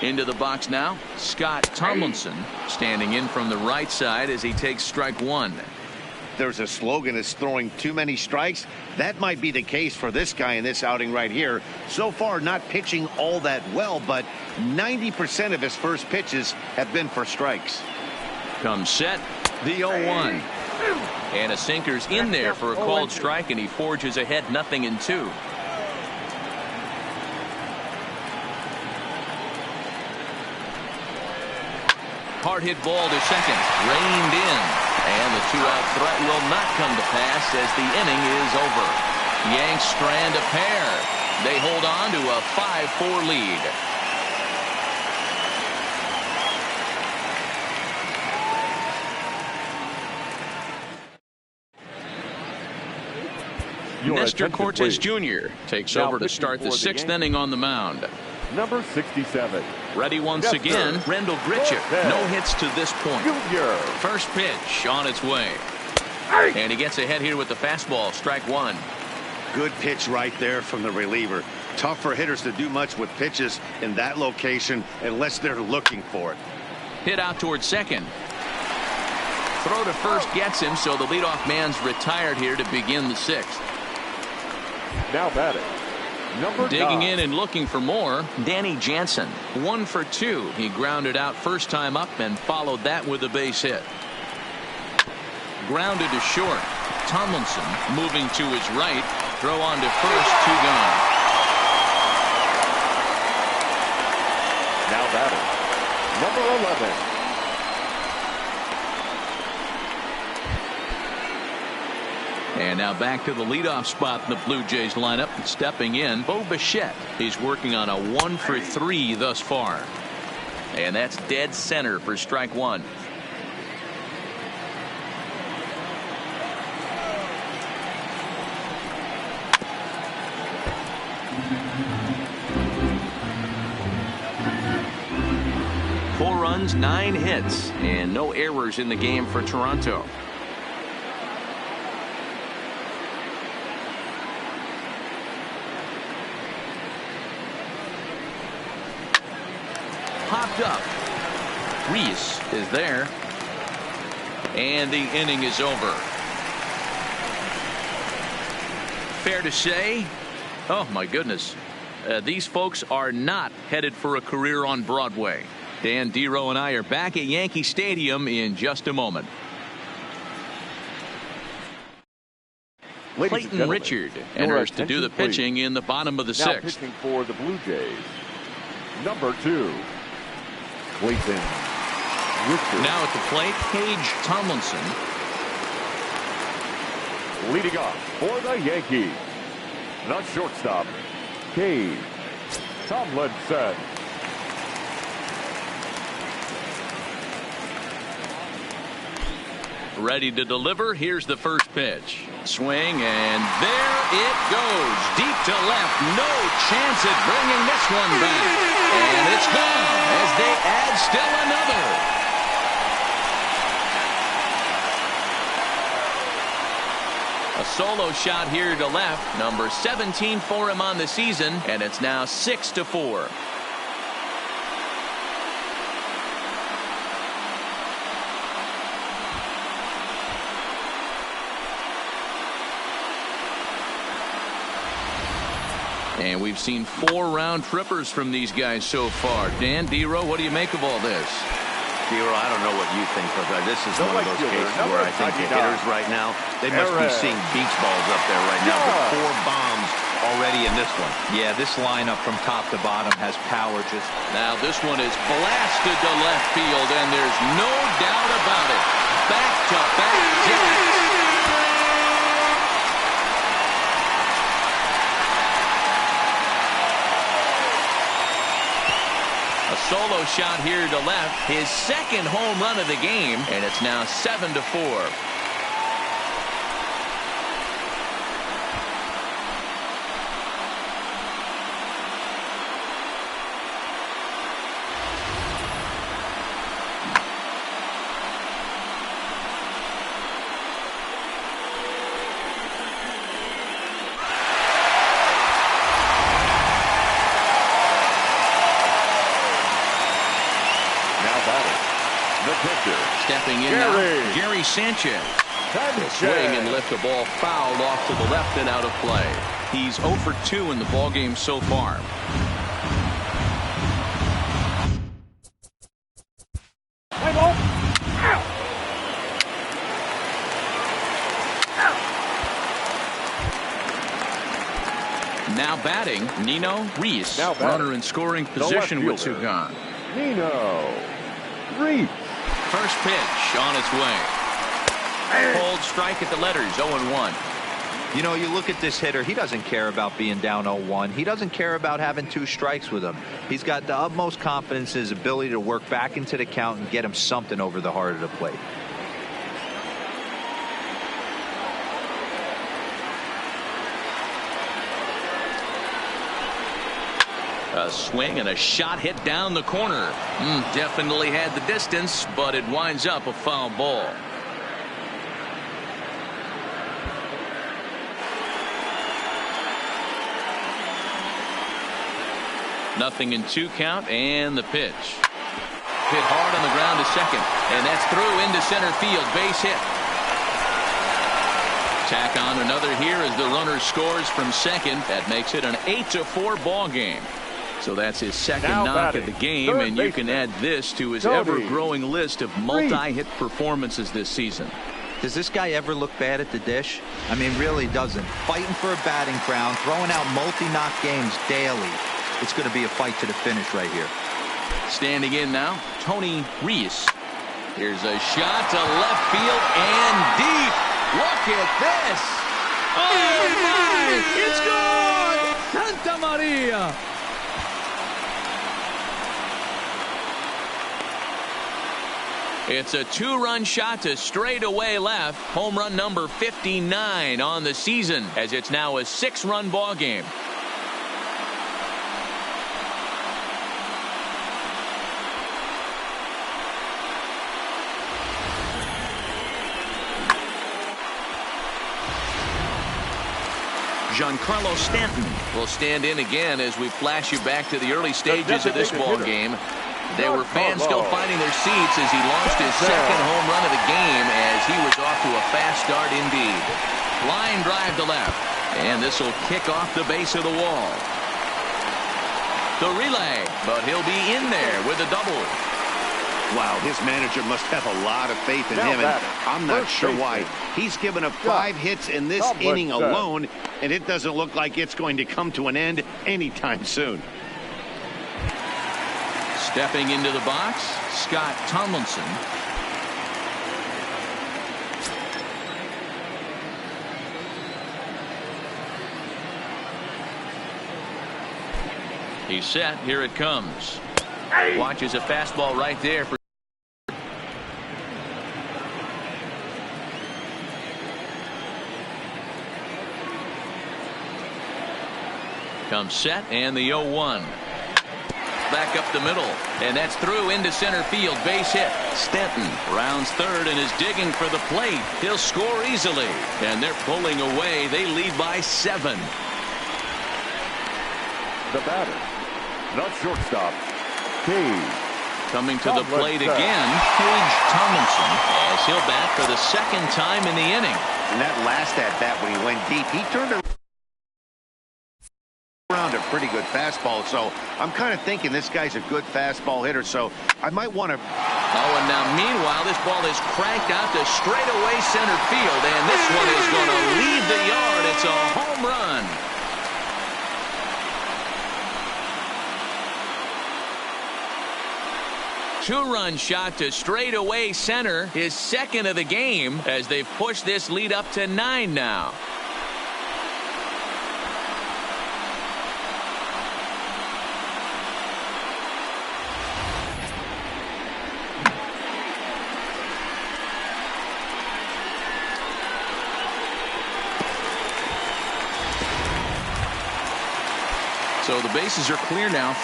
C: Into the box now, Scott Tomlinson standing in from the right side as he takes strike 1.
E: There's a slogan that's throwing too many strikes. That might be the case for this guy in this outing right here. So far, not pitching all that well, but 90% of his first pitches have been for strikes.
C: Comes set, the 0-1. And a sinker's in there for a called strike, and he forges ahead 0-2. Hard hit ball to second, reined in, and the 2-out threat will not come to pass as the inning is over. Yanks strand a pair. They hold on to a 5-4 lead. Nestor Cortes Jr. takes over to start the 6th inning on the mound.
B: Number 67.
C: Ready once again, Rendell Grichuk. No hits to this point.
B: Junior.
C: First pitch on its way. And he gets ahead here with the fastball, strike 1.
E: Good pitch right there from the reliever. Tough for hitters to do much with pitches in that location unless they're looking for it.
C: Hit out towards second. Throw to first gets him, so the leadoff man's retired here to begin the sixth.
B: Now batting, number
C: Digging
B: 9.
C: in and looking for more, Danny Jansen. 1 for 2. He grounded out first time up and followed that with a base hit. Grounded to short. Tomlinson moving to his right. Throw on to first. 2 gone.
B: Now batting, number 11.
C: And now back to the leadoff spot in the Blue Jays lineup. Stepping in, Bo Bichette. He's working on a 1 for 3 thus far. And that's dead center for strike 1. Four runs, 9 hits, and no errors in the game for Toronto. Popped up. Reese is there. And the inning is over. Fair to say, oh my goodness, these folks are not headed for a career on Broadway. Dan Dero and I are back at Yankee Stadium in just a moment. Clayton Richard enters to do the pitching in the bottom of the
B: now
C: sixth.
B: Pitching for the Blue Jays, number 2, Clayton Richard.
C: Now at the plate, Paige Tomlinson.
B: Leading off for the Yankees, the shortstop, Paige Tomlinson.
C: Ready to deliver. Here's the first pitch. Swing, and there it goes. Deep to left. No chance at bringing this one back. And it's gone as they add still another. A solo shot here to left. Number 17 for him on the season, and it's now 6-4. And we've seen 4 round trippers from these guys so far. Dan Dero, what do you make of all this?
E: Dero, I don't know what you think, but this is one of those cases where I think the hitters right now, they must be seeing beach balls up there right now. With 4 bombs already in this one.
D: Yeah, this lineup from top to bottom has power.
C: Now this one is blasted to left field, and there's no doubt about it. Back-to-back hits. A solo shot here to left, his second home run of the game, and it's now 7-4. Stepping in now, Gary Sanchez. Swing and lift the ball fouled off to the left and out of play. He's 0 for 2 in the ballgame so far. Now batting, Nino Reese. Runner in scoring position with 2 gone.
B: Nino Reese.
C: First pitch on its way. Cold strike at the letters, 0-1.
D: You know, you look at this hitter, he doesn't care about being down 0-1. He doesn't care about having 2 strikes with him. He's got the utmost confidence in his ability to work back into the count and get him something over the heart of the plate.
C: A swing and a shot hit down the corner. Definitely had the distance, but it winds up a foul ball. Nothing in 2 count, and the pitch. hit hard on the ground to second. And that's through into center field. Base hit. Tack on another here as the runner scores from second. That makes it an 8-4 ball game. So that's his second knock of the game, and you can add this to his ever-growing list of multi-hit performances this season.
D: Does this guy ever look bad at the dish? I mean, really doesn't. Fighting for a batting crown, throwing out multi-knock games daily. It's going to be a fight to the finish right here.
C: Standing in now, Tony Reese. Here's a shot to left field and deep. Look at this. Oh, my! It's gone! Santa Maria! It's a 2-run shot to straightaway left. Home run number 59 on the season, as it's now a 6-run ball game. Giancarlo Stanton will stand in again as we flash you back to the early stages of this ball game. There were fans still finding their seats as he launched his second home run of the game as he was off to a fast start indeed. Line drive to left, and this will kick off the base of the wall. The relay, but he'll be in there with a double.
E: Wow, his manager must have a lot of faith in him, and I'm not sure why. He's given up 5 hits in this inning alone, and it doesn't look like it's going to come to an end anytime soon.
C: Stepping into the box, Scott Tomlinson. He's set. Here it comes. Watches a fastball right there. Comes set, and the 0-1. Back up the middle, and that's through into center field. Base hit. Stanton rounds third and is digging for the plate. He'll score easily, and they're pulling away. They lead by 7.
B: The batter, the shortstop, Cage.
C: Coming to the plate again, Cage Tomlinson, as he'll bat for the second time in the inning.
E: And that last at-bat when he went deep, he turned around a pretty good fastball, so I'm kind of thinking this guy's a good fastball hitter, so I might want to...
C: Oh, and now meanwhile, this ball is cranked out to straightaway center field, and this one is going to leave the yard. It's a home run. Two-run shot to straightaway center, his second of the game, as they've pushed this lead up to 9 now. So the bases are clear now.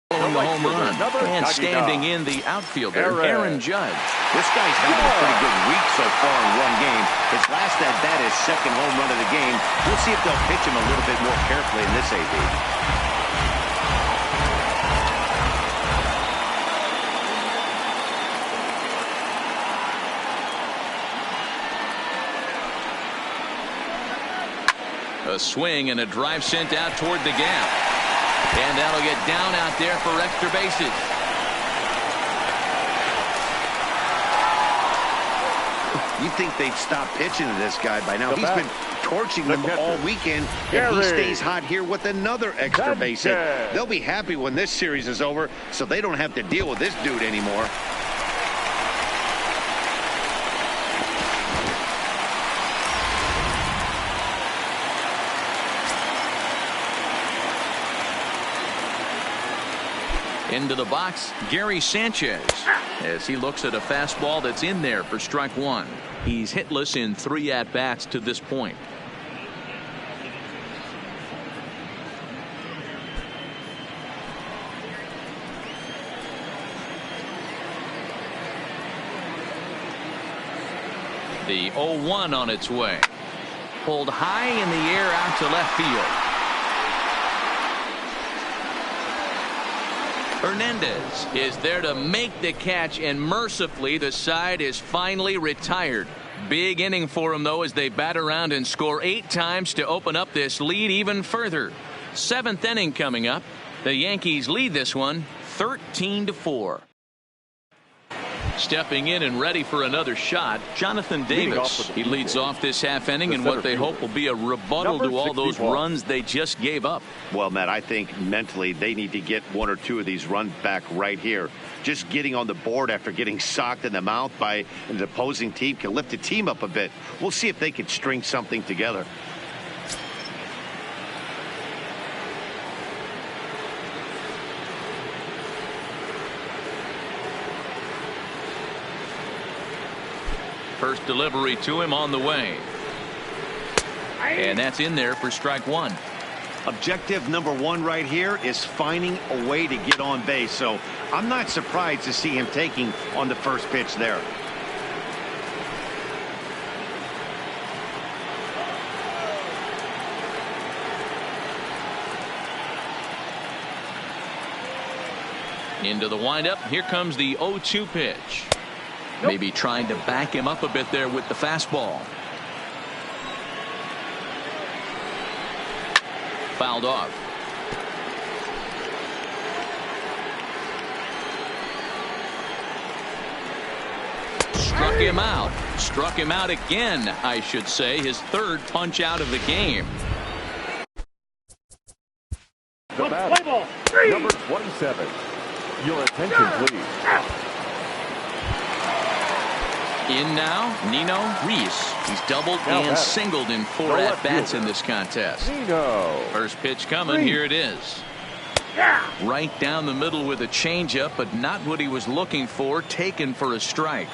C: The home run, and standing in the outfielder, Aaron Judge.
E: This guy's having a pretty good week so far in one game. His last at-bat is second home run of the game. We'll see if they'll pitch him a little bit more carefully in this AB.
C: A swing and a drive sent out toward the gap. And that'll get down out there for extra bases.
E: You'd think they'd stop pitching to this guy by now. He's been torching them all weekend, and he stays hot here with another extra base hit. They'll be happy when this series is over, so they don't have to deal with this dude anymore.
C: Into the box, Gary Sanchez, as he looks at a fastball that's in there for strike 1. He's hitless in 3 at-bats to this point. The 0-1 on its way. Pulled high in the air out to left field. Hernandez is there to make the catch, and mercifully the side is finally retired. Big inning for him, though, as they bat around and score 8 times to open up this lead even further. 7th inning coming up. The Yankees lead this one 13-4. Stepping in and ready for another shot, Jonathan Davis. He leads off this half inning in what they hope will be a rebuttal to all those runs they just gave up.
E: Well, Matt, I think mentally they need to get 1 or 2 of these runs back right here. Just getting on the board after getting socked in the mouth by an opposing team can lift the team up a bit. We'll see if they can string something together.
C: First delivery to him on the way. And that's in there for strike 1.
E: Objective number 1 right here is finding a way to get on base. So I'm not surprised to see him taking on the first pitch there.
C: Into the windup. Here comes the 0-2 pitch. Maybe trying to back him up a bit there with the fastball. Fouled off. Struck him out. Struck him out again, I should say. His 3rd punch out of the game.
B: The batter, number 27. Your attention, please.
C: In now, Nino Reese. He's doubled and singled in 4 at-bats in this contest.
B: Nino.
C: First pitch coming. Here it is. Right down the middle with a changeup, but not what he was looking for. Taken for a strike.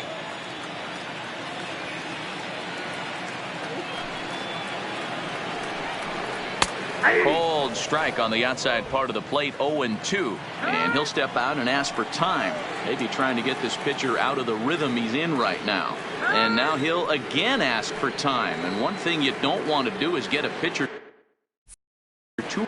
C: Cold strike on the outside part of the plate. 0-2, and he'll step out and ask for time, maybe trying to get this pitcher out of the rhythm he's in right now. And now he'll again ask for time, and one thing you don't want to do is get a pitcher too.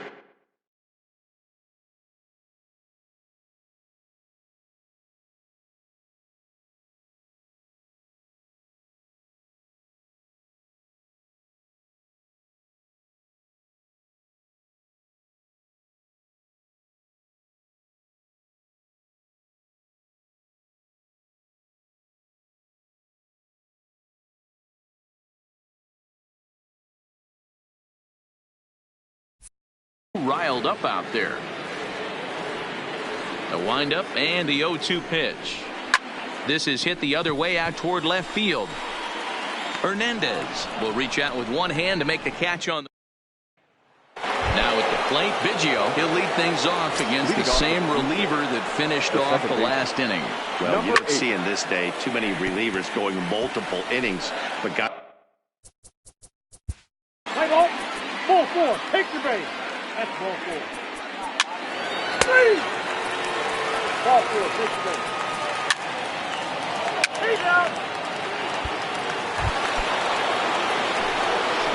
C: Riled up out there. The windup and the 0-2 pitch. This is hit the other way out toward left field. Hernandez will reach out with one hand to make the catch on the. Now at the plate, Biggio. He'll lead things off against the same reliever that finished off the last inning.
E: Well, you don't see in this day too many relievers going multiple innings, but got.
F: Play ball. Ball 4. Take your base. That's ball 4. 3. Ball 4. Take your base. He's out.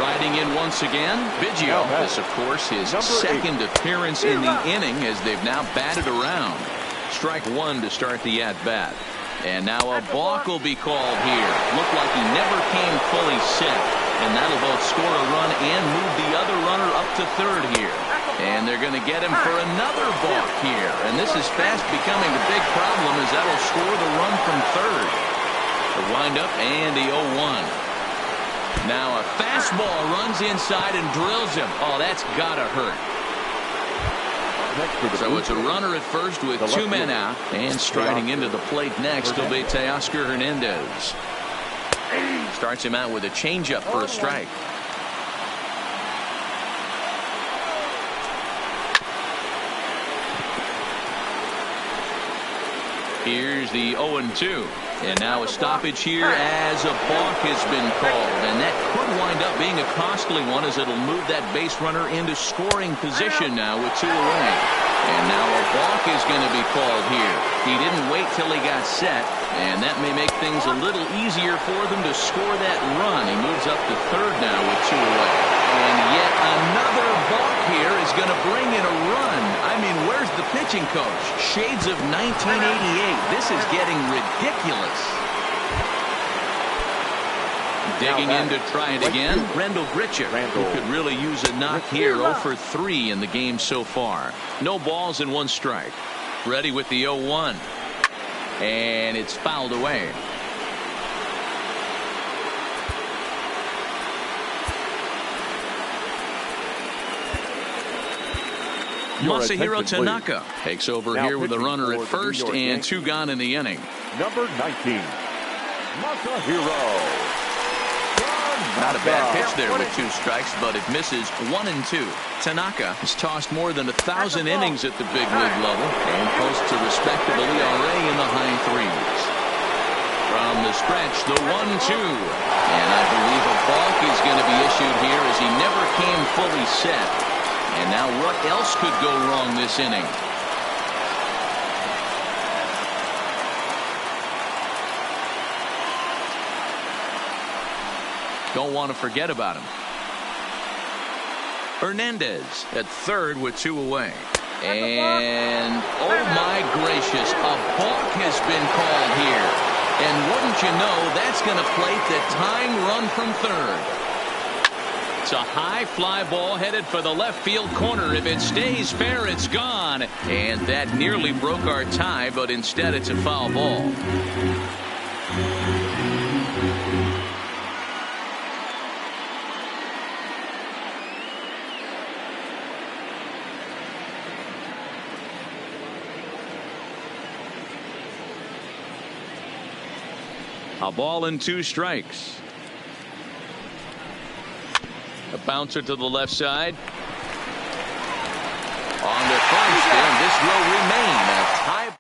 C: Riding in once again, Biggio. This, of course, his second appearance in the inning as they've now batted around. Strike 1 to start the at-bat. And now a balk will be called here. Looked like he never came fully set. And that'll both score a run and move the other runner up to third here. And they're going to get him for another balk here. And this is fast becoming a big problem as that'll score the run from third. The windup and the 0-1. Now a fastball runs inside and drills him. Oh, that's got to hurt. So it's a runner at first with 2 men out. And striding into the plate next will be Teoscar Hernandez. Starts him out with a changeup for a strike. Here's the 0-2. And now a stoppage here as a balk has been called. And that could wind up being a costly one as it'll move that base runner into scoring position now with 2 away. And now a balk is going to be called here. He didn't wait till he got set, and that may make things a little easier for them to score that run. He moves up to third now with 2 away. And yet another balk here is going to bring in a run. I mean, where's the pitching coach. Shades of 1988. This is getting ridiculous. Digging in to try it again. Randall Gritcher, who could really use a knock here. 0 for 3 in the game so far. No balls and 1 strike. Ready with the 0-1. And it's fouled away. Masahiro Tanaka takes over here with a runner at first and 2 gone in the inning.
B: Number 19, Masahiro.
C: Not a bad pitch there with 2 strikes, but it misses 1 and 2. Tanaka has tossed more than 1,000 innings at the big league level and posts a respectable ERA in the high 3s. From the stretch, the 1-2. And I believe a balk is going to be issued here as he never came fully set. And now what else could go wrong this inning? Don't want to forget about him. Hernandez at third with 2 away. And oh my gracious, a balk has been called here. And wouldn't you know, that's going to plate the tying run from third. It's a high fly ball headed for the left field corner. If it stays fair, it's gone. And that nearly broke our tie, but instead it's a foul ball. A ball and 2 strikes. A bouncer to the left side. On to first, and this will remain a tie.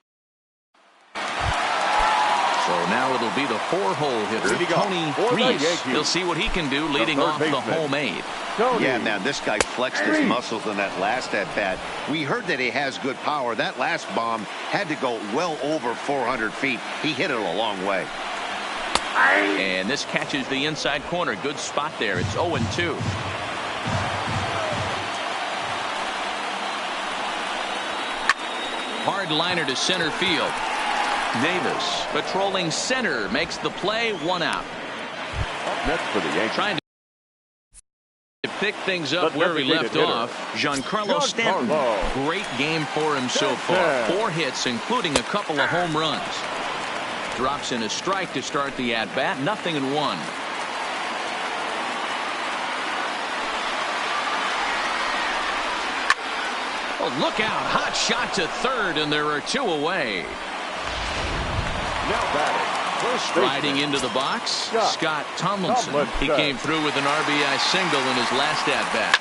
C: So now it'll be the 4-hole hitter, Tony Reese. He'll see what he can do leading off the homemade.
E: Yeah, man, this guy flexed his muscles in that last at-bat. We heard that he has good power. That last bomb had to go well over 400 feet. He hit it a long way.
C: And this catches the inside corner. Good spot there. It's 0-2. Hard liner to center field. Davis patrolling center makes the play. 1 out.
B: Up next for the Yankees. Trying
C: to pick things up where he left off. Giancarlo Stanton. Great game for him so far. 4 hits, including a couple of home runs. Drops in a strike to start the at-bat. 0-1. Oh, look out. Hot shot to third, and there are 2 away.
B: Now batting.
C: Striding into the box, Scott Tomlinson. He came through with an RBI single in his last at-bat.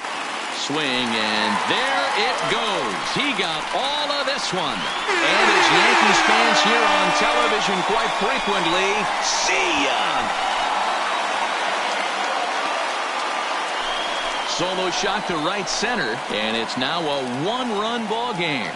C: Swing, and there it goes. He got all of this one. And as Yankees fans hear on television quite frequently, see ya! Solo shot to right center, and it's now a 1-run ball game.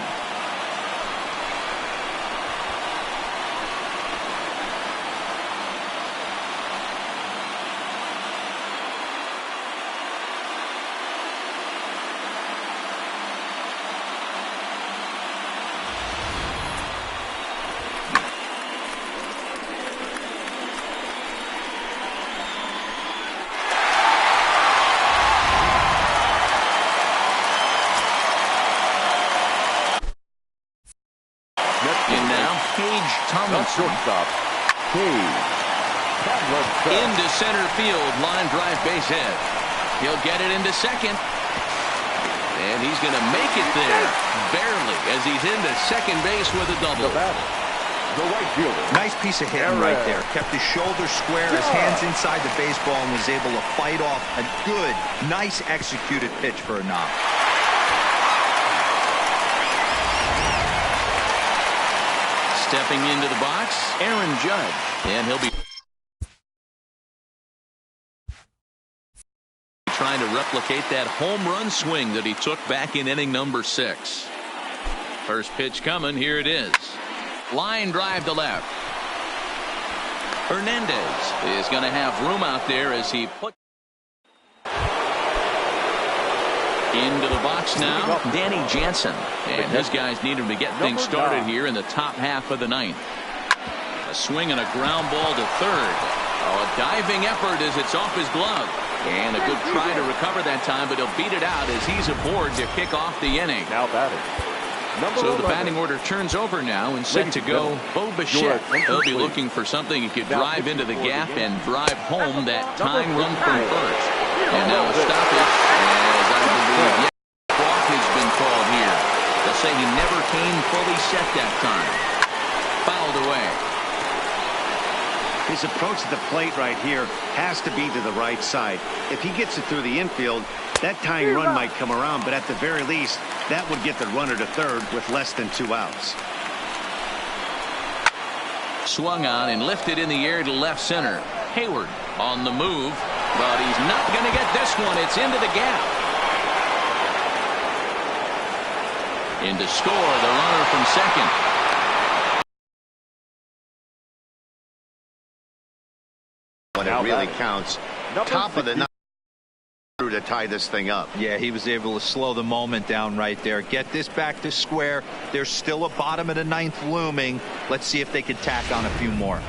B: Shortstop.
C: Into center field, line drive base hit. He'll get it into second. And he's going to make it there. Barely, as he's into second base with a double.
B: The right fielder.
D: Nice piece of hitting right there. Kept his shoulders square, his hands inside the baseball, and was able to fight off a good, nice executed pitch for a knock.
C: Stepping into the box, Aaron Judge. And he'll be trying to replicate that home run swing that he took back in inning number 6. First pitch coming. Here it is. Line drive to left. Hernandez is going to have room out there as he puts. Into the box now, Danny Jansen. And his guys need him to get things started here in the top half of the ninth. A swing and a ground ball to third. Oh, a diving effort as it's off his glove. And a good try to recover that time, but he'll beat it out as he's aboard to kick off the inning.
B: Now batting.
C: So the batting order turns over now and set to go Bo Bichette. He'll be looking for something he could drive into the gap and drive home that tying run from first. And now a stoppage as I believe walk has been called here. They'll say he never came fully set that time. Fouled away.
E: His approach to the plate right here has to be to the right side. If he gets it through the infield, that tying run might come around, but at the very least, that would get the runner to third with less than 2 outs.
C: Swung on and lifted in the air to left center. Hayward on the move, but he's not going to get this one. It's into the gap. In to score, the runner from second.
E: When it really counts, top of the ninth to tie this thing up.
D: Yeah, he was able to slow the moment down right there. Get this back to square. There's still a bottom of the ninth looming. Let's see if they can tack on a few more.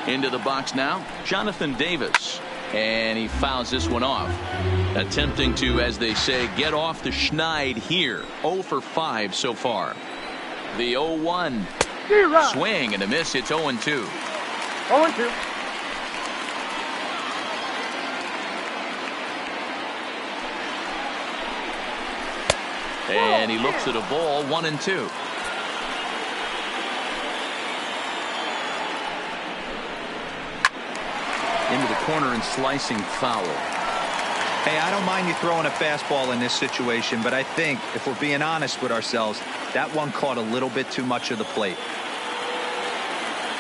C: Into the box now, Jonathan Davis. And he fouls this one off. Attempting to, as they say, get off the schneid here. 0 for 5 so far. The 0-1. Swing and a miss. It's 0-2.
F: 0-2.
C: And he looks at a ball, 1-2. Into the corner and slicing foul.
D: Hey, I don't mind you throwing a fastball in this situation, but I think if we're being honest with ourselves, that one caught a little bit too much of the plate.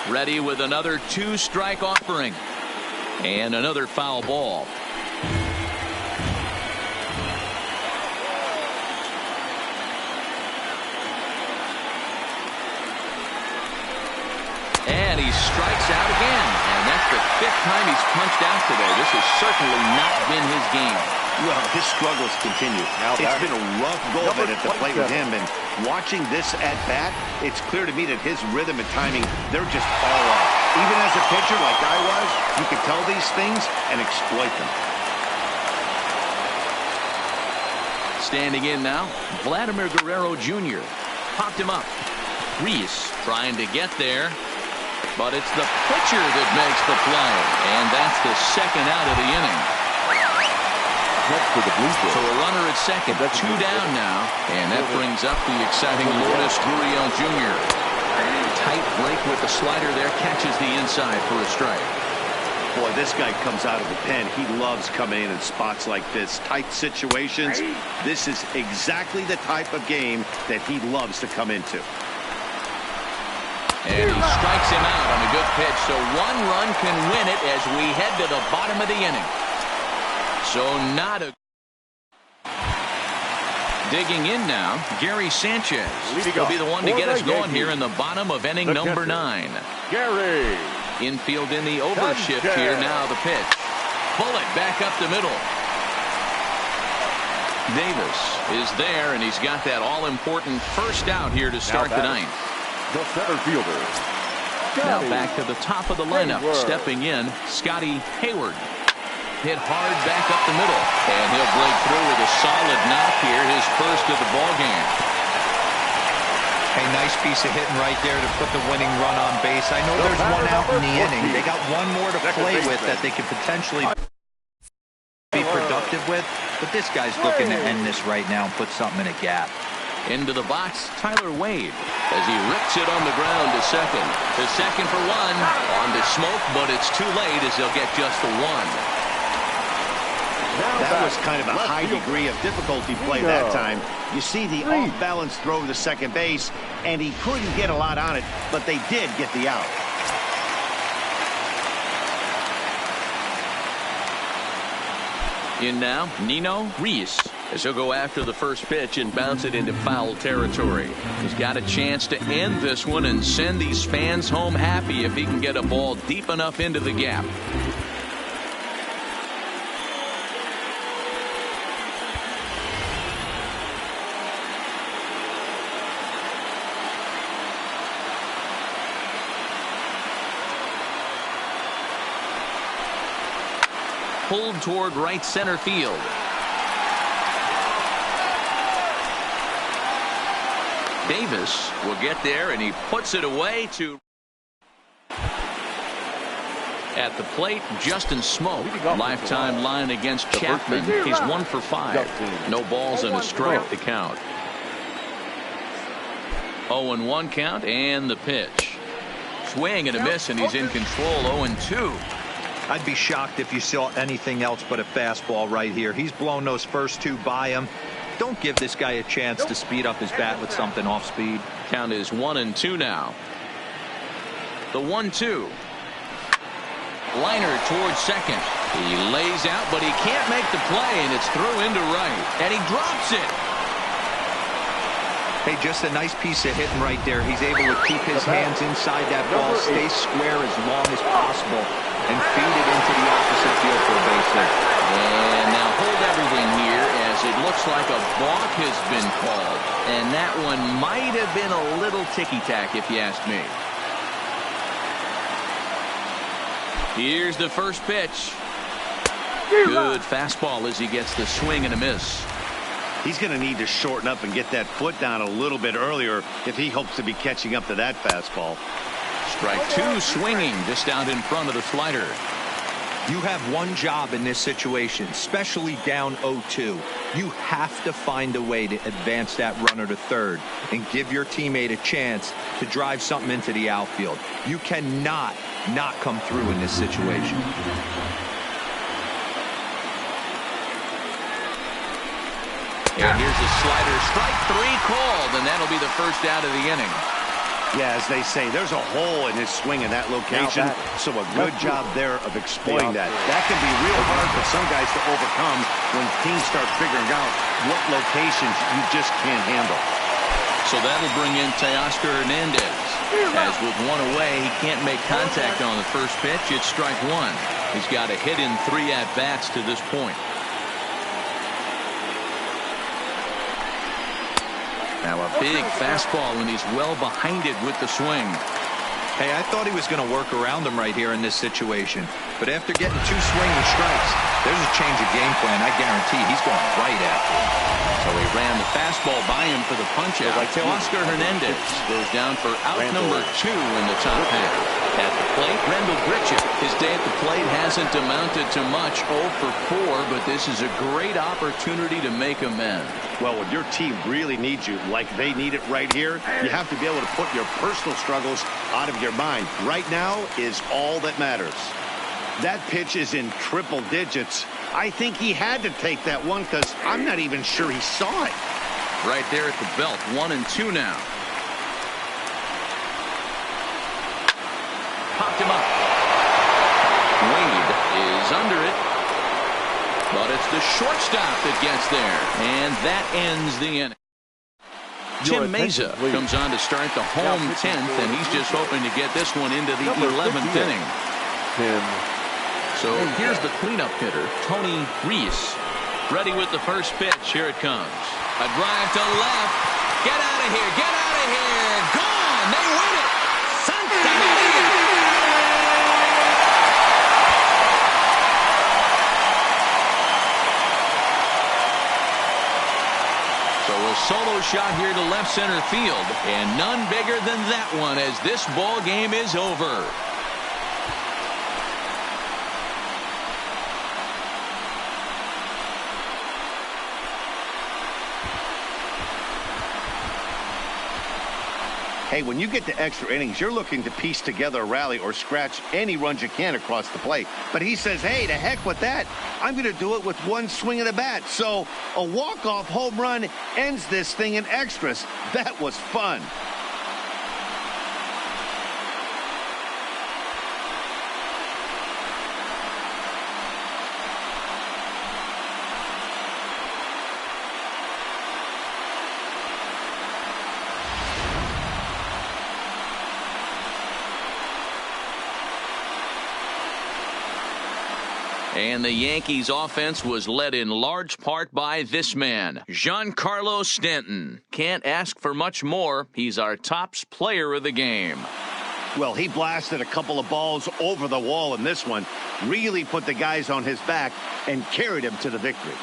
C: Ready with another 2-strike offering. And another foul ball. And he strikes out again. And that's the 5th time he's punched out today. This has certainly not been his game.
E: Well, his struggles continue. It's been a rough go of it at the plate with him. And watching this at bat, it's clear to me that his rhythm and timing, they're just all off. Even as a pitcher like I was, you can tell these things and exploit them.
C: Standing in now, Vladimir Guerrero Jr. Popped him up. Reese trying to get there. But it's the pitcher that makes the play. And that's the second out of the inning.
B: Next for the Blue Jays.
C: So a runner at second. 2 down now. And that brings up the exciting Lourdes Gurriel Jr. Tight break with the slider there. Catches the inside for a strike.
E: Boy, this guy comes out of the pen. He loves coming in spots like this. Tight situations. This is exactly the type of game that he loves to come into.
C: And he strikes him out on a good pitch. So 1 run can win it as we head to the bottom of the inning. So not a... Digging in now, Gary Sanchez will be the one to get us going here in the bottom of inning number 9.
B: Gary.
C: Infield in the overshift here. Now the pitch. Bullet back up the middle. Davis is there, and he's got that all-important first out here to start the ninth.
B: The center fielder.
C: Now back to the top of the lineup. Stepping in, Scotty Hayward. Hit hard back up the middle. And he'll break through with a solid knock here. His first of the ball game.
D: Hey, nice piece of hitting right there to put the winning run on base. I know there's one out in the inning. They got one more to play with that they could potentially be productive with, but this guy's looking to end this right now and put something in a gap.
C: Into the box, Tyler Wade, as he rips it on the ground to second. The second for one. On to Smoke, but it's too late as they'll get just the one.
E: That was kind of a high degree of difficulty play that time. You see the off-balance throw to second base, and he couldn't get a lot on it, but they did get the out.
C: In now, Nino Reese, as he'll go after the first pitch and bounce it into foul territory. He's got a chance to end this one and send these fans home happy if he can get a ball deep enough into the gap. Pulled toward right center field. Davis will get there, and he puts it away to at the plate. Justin Smoke, lifetime line against Chapman. He's 1 for 5. No balls and a strike to count. 0-1 count, and the pitch. Swing and a miss, and he's in control. 0-2.
D: I'd be shocked if you saw anything else but a fastball right here. He's blown those first two by him. Don't give this guy a chance to speed up his bat with something off speed.
C: Count is 1-2 now. The 1-2. Liner towards second. He lays out, but he can't make the play, and it's through into right. And he drops it.
D: Hey, just a nice piece of hitting right there. He's able to keep his hands inside that ball, stay square as long as possible, and feed it into the opposite field for a base hit.
C: And now hold everything here, as it looks like a balk has been called. And that one might have been a little ticky-tack, if you ask me. Here's the first pitch. Good fastball as he gets the swing and a miss.
E: He's going to need to shorten up and get that foot down a little bit earlier if he hopes to be catching up to that fastball.
C: Strike two, swinging just out in front of the slider.
D: You have one job in this situation, especially down 0-2. You have to find a way to advance that runner to third and give your teammate a chance to drive something into the outfield. You cannot not come through in this situation.
C: And here's a slider, strike three called, and that'll be the first out of the inning.
E: Yeah, as they say, there's a hole in his swing in that location, so a good job there of exploiting that. That can be real hard for some guys to overcome when teams start figuring out what locations you just can't handle.
C: So that'll bring in Teoscar Hernandez. As with one away, he can't make contact on the first pitch. It's strike one. He's got a hit in 3 at-bats to this point. Now a big fastball, and he's well behind it with the swing.
D: Hey, I thought he was going to work around him right here in this situation. But after getting 2 swinging strikes, there's a change of game plan. I guarantee he's going right after him.
C: So he ran the fastball by him for the punch-out. Oscar Hernandez goes down for out number 2 in the top half. At the plate, Rendell Gritchick. His day at the plate hasn't amounted to much, 0 for 4, but this is a great opportunity to make amends.
E: Well, when your team really needs you, like they need it right here, you have to be able to put your personal struggles out of your mind. Right now is all that matters. That pitch is in triple digits. I think he had to take that one because I'm not even sure he saw it.
C: Right there at the belt, 1-2 now. Popped him up. Wade is under it. But it's the shortstop that gets there. And that ends the inning. Tim Meza comes on to start the home 10th, and he's just hoping to get this one into the 11th inning. So here's the cleanup hitter, Tony Reese. Ready with the first pitch. Here it comes. A drive to left. Get out of here. Get out of here. Gone. They win it. Santa Maria. So a solo shot here to left center field, and none bigger than that one as this ball game is over.
E: Hey, when you get to extra innings, you're looking to piece together a rally or scratch any runs you can across the plate. But he says, hey, to heck with that. I'm going to do it with one swing of the bat. So a walk-off home run ends this thing in extras. That was fun.
C: And the Yankees offense was led in large part by this man, Giancarlo Stanton. Can't ask for much more. He's our top player of the game.
E: Well, he blasted a couple of balls over the wall in this one, really put the guys on his back and carried him to the victory.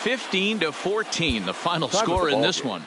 C: 15-14, the final score in this one.